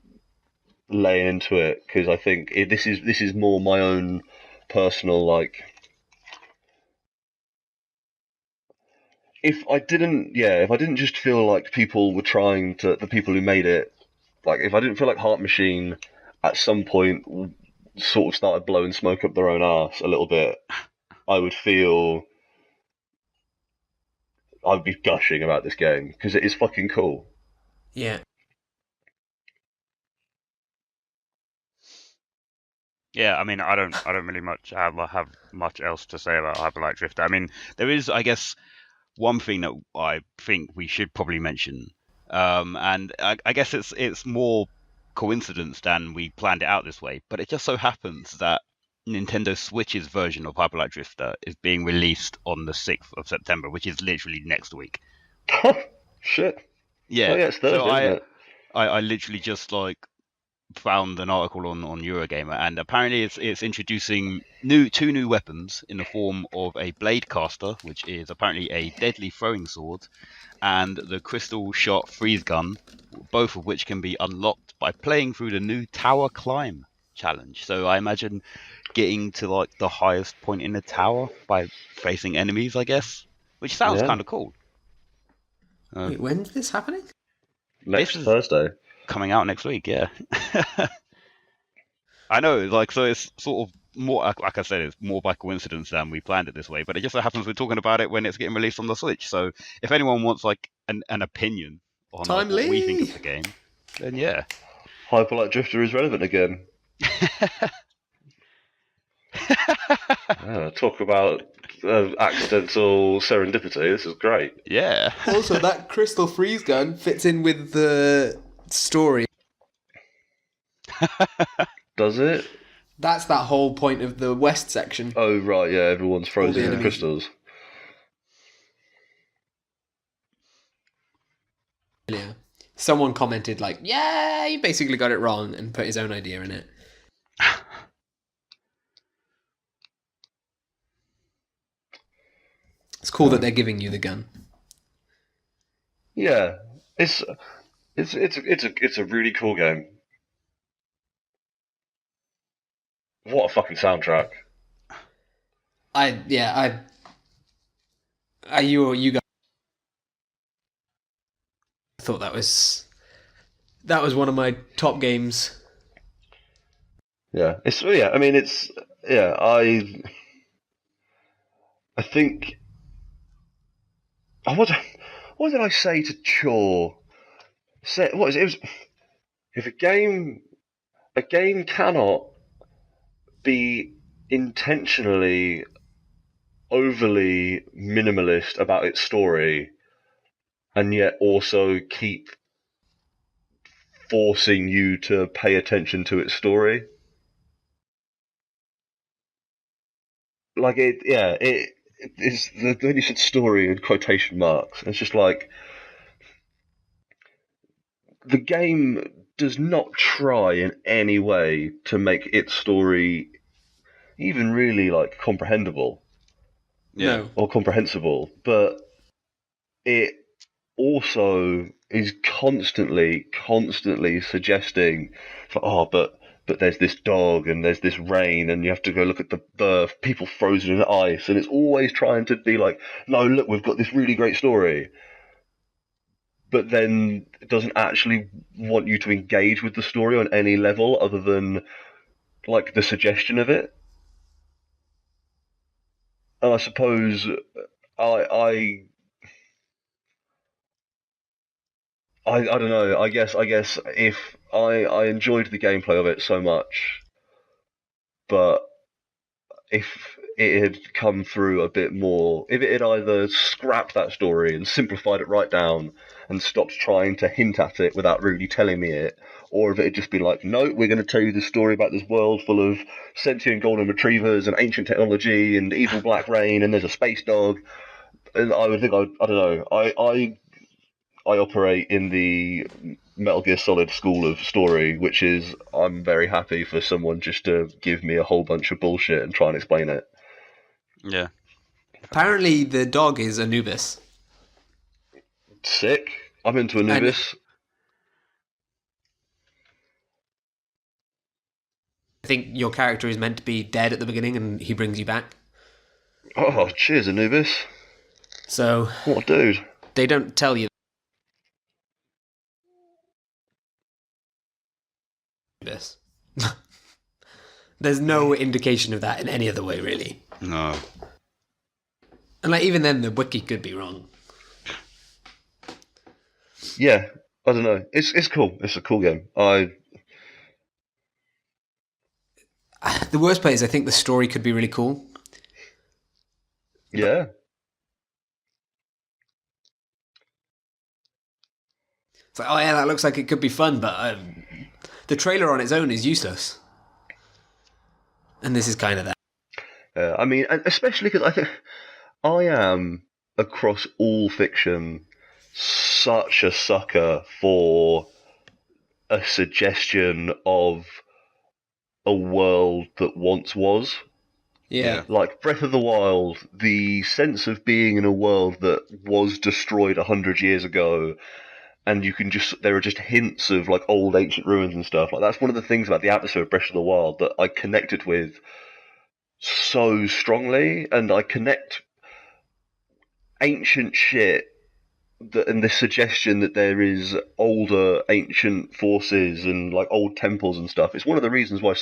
laying into it, because I think this is more my own personal, like, if I didn't just feel like people were trying to, the people who made it, like, if I didn't feel like Heart Machine at some point sort of started blowing smoke up their own arse a little bit, I would be gushing about this game because it is fucking cool. Yeah. Yeah, I mean, I don't really have much else to say about Hyper Light Drifter. I mean, there is, I guess, one thing that I think we should probably mention, and I guess it's more coincidence than we planned it out this way, but it just so happens that Nintendo Switch's version of Hyper Light Drifter is being released on the 6th of September, which is literally next week. Shit. Yeah. Oh yeah, it's Thursday, So isn't it? I literally just like found an article on Eurogamer, and apparently it's introducing two new weapons in the form of a blade caster, which is apparently a deadly throwing sword, and the crystal shot freeze gun, both of which can be unlocked by playing through the new tower climb challenge. So I imagine getting to like the highest point in the tower by facing enemies, I guess, which sounds Yeah. kind of cool. Wait, when's this happening? Next This is Thursday. coming out next week. Yeah. I know, like, so it's sort of more, like I said, it's more by coincidence than we planned it this way. But it just so happens we're talking about it when it's getting released on the Switch. So if anyone wants like an opinion on like, what we think of the game, then yeah. Hyperlight Drifter is relevant again. Talk about accidental serendipity. This is great. Yeah. Also, that crystal freeze gun fits in with the story. Does it? That's that whole point of the west section. Oh, right, yeah, everyone's frozen in enemies. crystals. Yeah. Someone commented like, yeah, you basically got it wrong, and put his own idea in it. It's cool that they're giving you the gun. Yeah, it's a really cool game. What a fucking soundtrack! You guys thought that was one of my top games. Yeah, I mean, I think. Oh, what did I say to Chaw? What is it? It was, if a game cannot be intentionally overly minimalist about its story and yet also keep forcing you to pay attention to its story, like it's when you said story in quotation marks, it's just like the game does not try in any way to make its story even really like comprehensible. Yeah. No. Or comprehensible, but it also is constantly suggesting, but there's this dog and there's this rain and you have to go look at the people frozen in ice, and it's always trying to be like, no, look, we've got this really great story, but then it doesn't actually want you to engage with the story on any level other than like the suggestion of it. And I suppose I don't know. I guess if I enjoyed the gameplay of it so much, but if it had come through a bit more, if it had either scrapped that story and simplified it right down and stopped trying to hint at it without really telling me it, or if it had just been like, no, we're going to tell you this story about this world full of sentient golden retrievers and ancient technology and evil black rain and there's a space dog, and I would think I don't know. I operate in the Metal Gear Solid school of story, which is I'm very happy for someone just to give me a whole bunch of bullshit and try and explain it. Yeah. Apparently, the dog is Anubis. Sick. I'm into Anubis. I think your character is meant to be dead at the beginning, and he brings you back. Oh, cheers, Anubis. So, what a dude. They don't tell you this. There's no indication of that in any other way, really. No. And like even then, the wiki could be wrong. Yeah, I don't know. It's cool. It's a cool game. The worst part is I think the story could be really cool. Yeah. It's like, oh yeah, that looks like it could be fun, but the trailer on its own is useless. And this is kind of that. I mean, and especially because I think I am, across all fiction, such a sucker for a suggestion of a world that once was. Yeah. Like Breath of the Wild, the sense of being in a world that was destroyed 100 years ago, and there are just hints of like old ancient ruins and stuff. Like that's one of the things about the atmosphere of Breath of the Wild that I connected with so strongly, and I connect ancient shit and this suggestion that there is older ancient forces and like old temples and stuff. It's one of the reasons why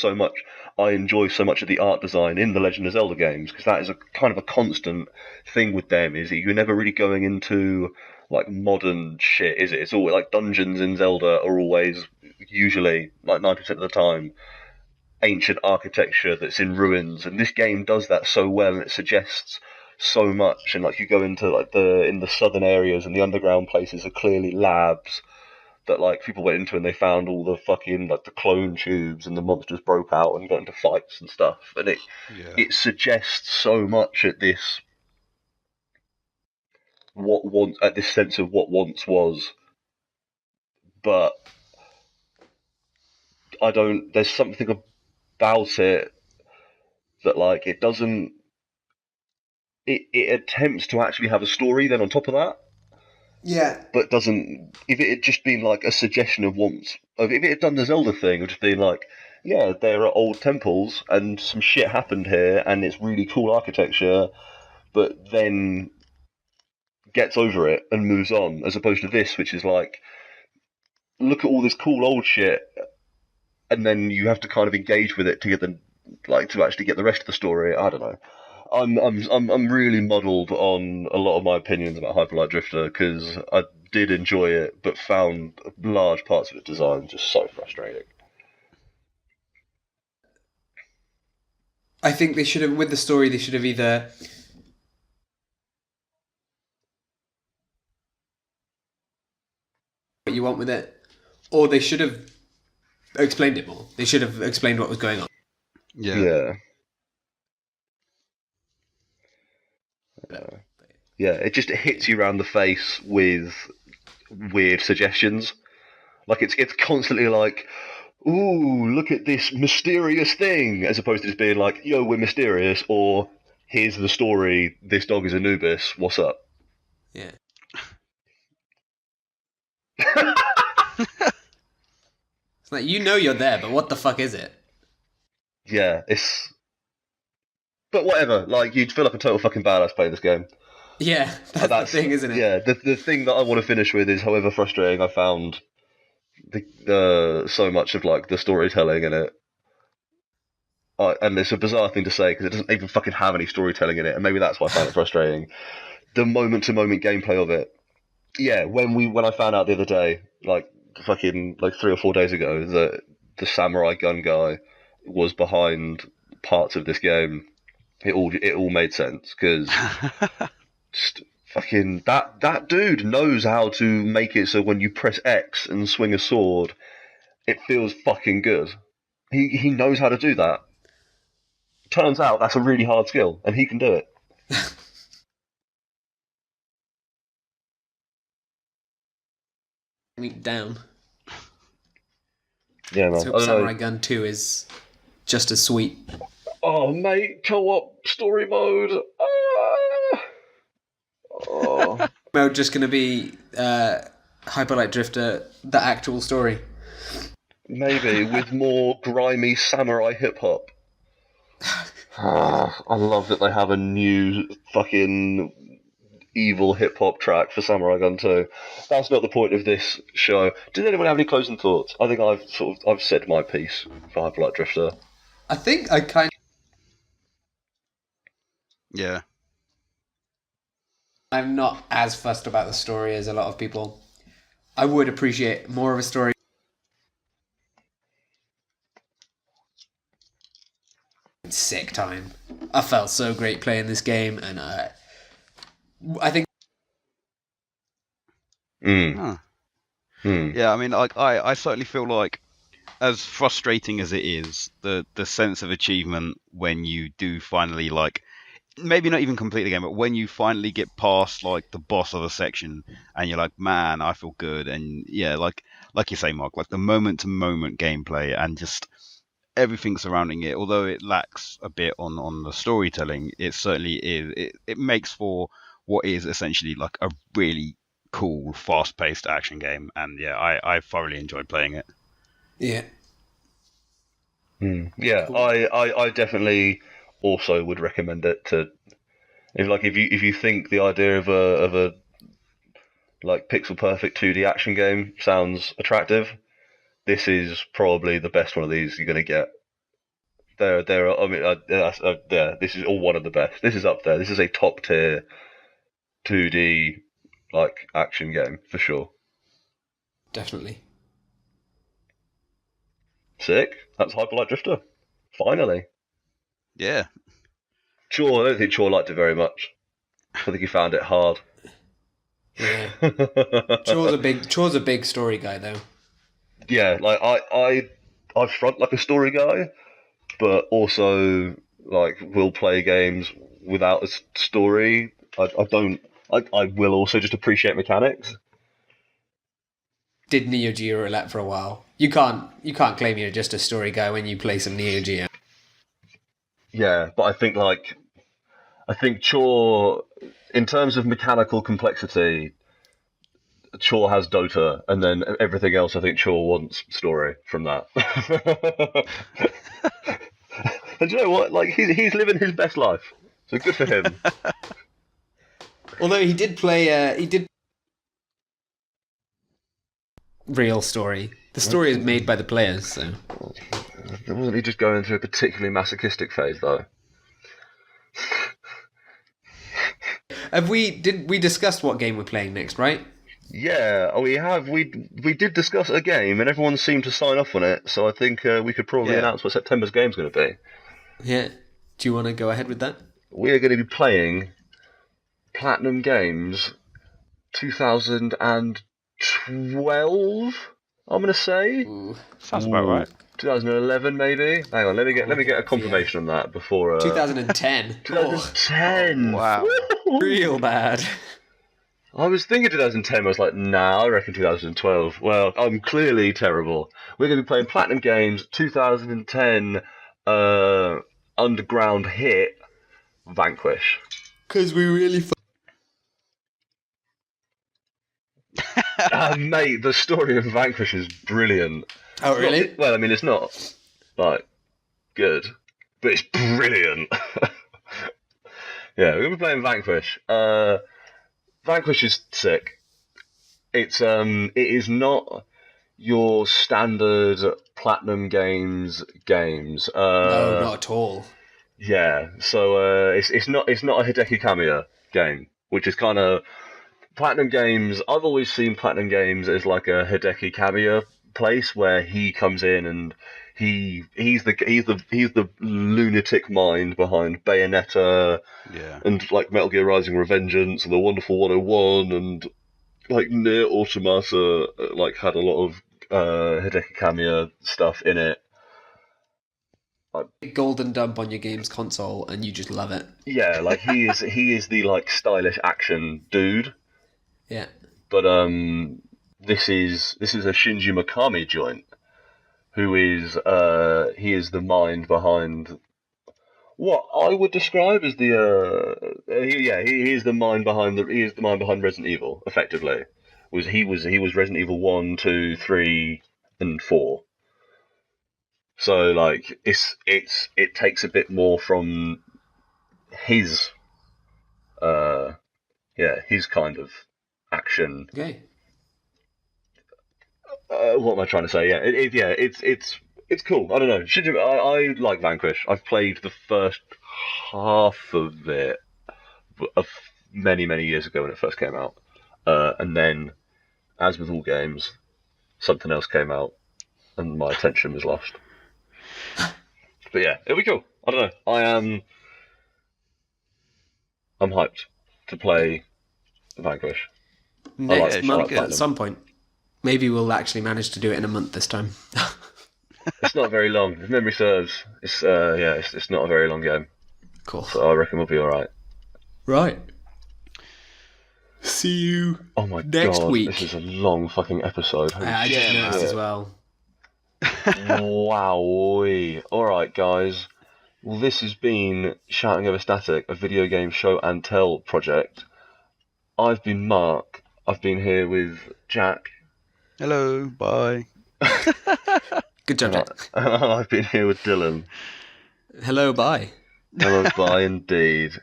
I enjoy so much of the art design in the Legend of Zelda games, because that is a kind of a constant thing with them. Is that you're never really going into like modern shit, is it? It's always like dungeons in Zelda are always usually like 90% of the time ancient architecture that's in ruins, and this game does that so well, and it suggests so much. And like you go into like the southern areas, and the underground places are clearly labs that like people went into, and they found all the fucking like the clone tubes, and the monsters broke out and got into fights and stuff. And it suggests so much at this sense of what once was, but I don't. There's something about it that like it doesn't. It attempts to actually have a story then on top of that, Yeah. but doesn't. If it had just been like a suggestion of once, if it had done the Zelda thing, it would just been like, yeah, there are old temples and some shit happened here, and it's really cool architecture, but then gets over it and moves on, as opposed to this, which is like, look at all this cool old shit, and then you have to kind of engage with it to get to actually get the rest of the story. I don't know. I'm really muddled on a lot of my opinions about Hyper Light Drifter, because I did enjoy it, but found large parts of its design just so frustrating. I think they should have, with the story, they should have either what you want with it, or they should have explained it more. They should have explained what was going on. Yeah. Yeah, it just hits you around the face with weird suggestions. Like it's constantly like, ooh, look at this mysterious thing, as opposed to just being like, yo, we're mysterious, or here's the story, this dog is Anubis, what's up? Yeah. It's like, you know you're there, but what the fuck is it? Yeah, but whatever, like, you'd feel like a total fucking badass playing this game. Yeah, that's the thing, isn't it? Yeah, the thing that I want to finish with is, however frustrating I found so much of like the storytelling in it. And it's a bizarre thing to say because it doesn't even fucking have any storytelling in it, and maybe that's why I found it frustrating. The moment-to-moment gameplay of it. Yeah, when I found out the other day, like fucking like 3 or 4 days ago, that the samurai gun guy was behind parts of this game, it all made sense, because fucking that dude knows how to make it so when you press X and swing a sword, it feels fucking good. He knows how to do that. Turns out that's a really hard skill, and he can do it. Down. Yeah, man. So Samurai Gun 2 is just as sweet. Oh, mate, co-op story mode. Oh. Mode just going to be Hyper Light Drifter, the actual story. Maybe with more grimy samurai hip hop. I love that they have a new fucking evil hip hop track for Samurai Gun 2. That's not the point of this show. Does anyone have any closing thoughts? I think I've said my piece for Hyper Light Drifter. I think I kind of... Yeah. I'm not as fussed about the story as a lot of people. I would appreciate more of a story. Sick time. I felt so great playing this game, and I think... Huh. Yeah, I mean, I certainly feel like, as frustrating as it is, the sense of achievement when you do finally, like, maybe not even complete the game, but when you finally get past like the boss of a section and you're like, man, I feel good. And yeah, like you say, Mark, like the moment to moment gameplay and just everything surrounding it, although it lacks a bit on the storytelling, it certainly is. It makes for what is essentially like a really cool, fast paced action game. And yeah, I thoroughly enjoyed playing it. Yeah. Yeah, cool. I definitely also would recommend it to, if you think the idea of a like pixel perfect 2D action game sounds attractive, this is probably the best one of these you're going to get. I mean, this is all one of the best. This is up there. This is a top tier 2D like action game for sure. Definitely. Sick. That's Hyper Light Drifter. Finally. Yeah. Chor, I don't think Chor liked it very much. I think he found it hard. Yeah. Chor's a big story guy though. Yeah, like I front like a story guy, but also like will play games without a story. I will also just appreciate mechanics. Did Neo Geo roulette for a while. You can't claim you're just a story guy when you play some Neo Geo. Yeah, but I think Chor, in terms of mechanical complexity, Chor has Dota, and then everything else I think Chor wants story from that. And you know what? Like he's living his best life, so good for him. Although he did play, real story. The story is made by the players, so. Wasn't he just going through a particularly masochistic phase though? We discussed what game we're playing next, right? Yeah, we have. We did discuss a game, and everyone seemed to sign off on it. So I think we could probably announce what September's game's going to be. Yeah. Do you want to go ahead with that? We are going to be playing Platinum Games 2012. I'm going to say. Ooh. Sounds about right. 2011 maybe. Hang on, let me get a confirmation on that before. 2010. 2010. Wow. Real bad. I was thinking 2010. I was like, nah, I reckon 2012. Well, I'm clearly terrible. We're going to be playing Platinum Games 2010 underground hit Vanquish. Because we really. Mate, the story of Vanquish is brilliant. Oh, really? Well, I mean, it's not like good, but it's brilliant. Yeah, we're gonna be playing Vanquish. Vanquish is sick. It is not your standard Platinum Games. No, not at all. Yeah, so it's not a Hideki Kamiya game, which is kind of Platinum Games. I've always seen Platinum Games as like a Hideki Kamiya place where he comes in and he's the lunatic mind behind Bayonetta, and like Metal Gear Rising Revengeance and the Wonderful 101 and like Nier Automata like had a lot of Hideki Kamiya stuff in it. Golden dump on your game's console and you just love it. Yeah, like he is the like stylish action dude. Yeah. But this is a Shinji Mikami joint, who is he is the mind behind what I would describe as the he is the mind behind Resident Evil. Effectively, he was Resident Evil 1, 2, 3, and 4. So like it takes a bit more from his his kind of action. Okay. What am I trying to say? Yeah, it's cool. I don't know. I like Vanquish. I've played the first half of it many years ago when it first came out, and then, as with all games, something else came out, and my attention was lost. But yeah, it'll be cool. I don't know. I'm hyped to play Vanquish. Next I month like at some point. Maybe we'll actually manage to do it in a month this time. It's not very long. If memory serves, it's not a very long game. Cool. So I reckon we'll be alright. Right. See you Oh my next god, week. this is a long fucking episode. I just noticed as well. Wowee. Alright guys, well this has been Shouting Over Static, a video game show and tell project. I've been Mark. I've been here with Jack. Hello, bye. Good job, Jack. I've been here with Dylan. Hello, bye. Hello, bye indeed.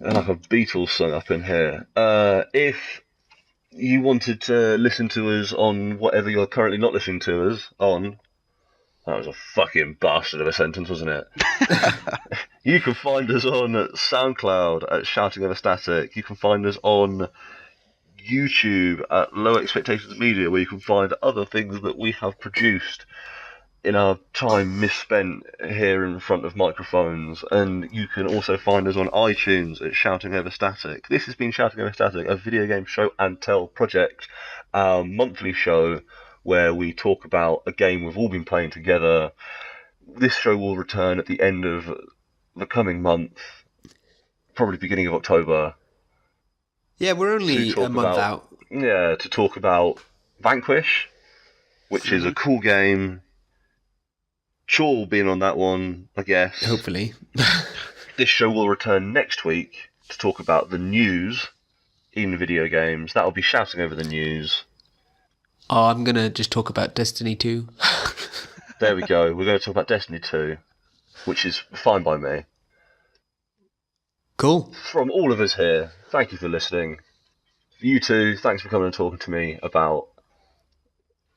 Like a Beatles song up in here. If you wanted to listen to us on whatever you're currently not listening to us on, that was a fucking bastard of a sentence, wasn't it? You can find us on SoundCloud at Shouting Over Static. You can find us on YouTube at Low Expectations Media, where you can find other things that we have produced in our time misspent here in front of microphones. And you can also find us on iTunes at Shouting Over Static. This has been Shouting Over Static, a video game show and tell project, our monthly show where we talk about a game we've all been playing together. This show will return at the end of the coming month, probably beginning of October. Yeah, we're only to a talk month about, out. Yeah, to talk about Vanquish, which is a cool game. Shaw will be in on that one, I guess. Hopefully. This show will return next week to talk about the news in video games. That'll be Shouting Over the News. Oh, I'm going to just talk about Destiny 2. There we go. We're going to talk about Destiny 2, which is fine by me. Cool. From all of us here, thank you for listening. You two, thanks for coming and talking to me about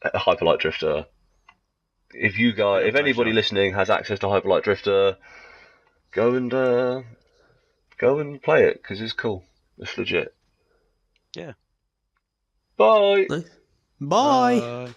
Hyperlight Drifter. If anybody listening has access to Hyperlight Drifter, go and play it, because it's cool. It's legit. Yeah. Bye. Nice. Bye.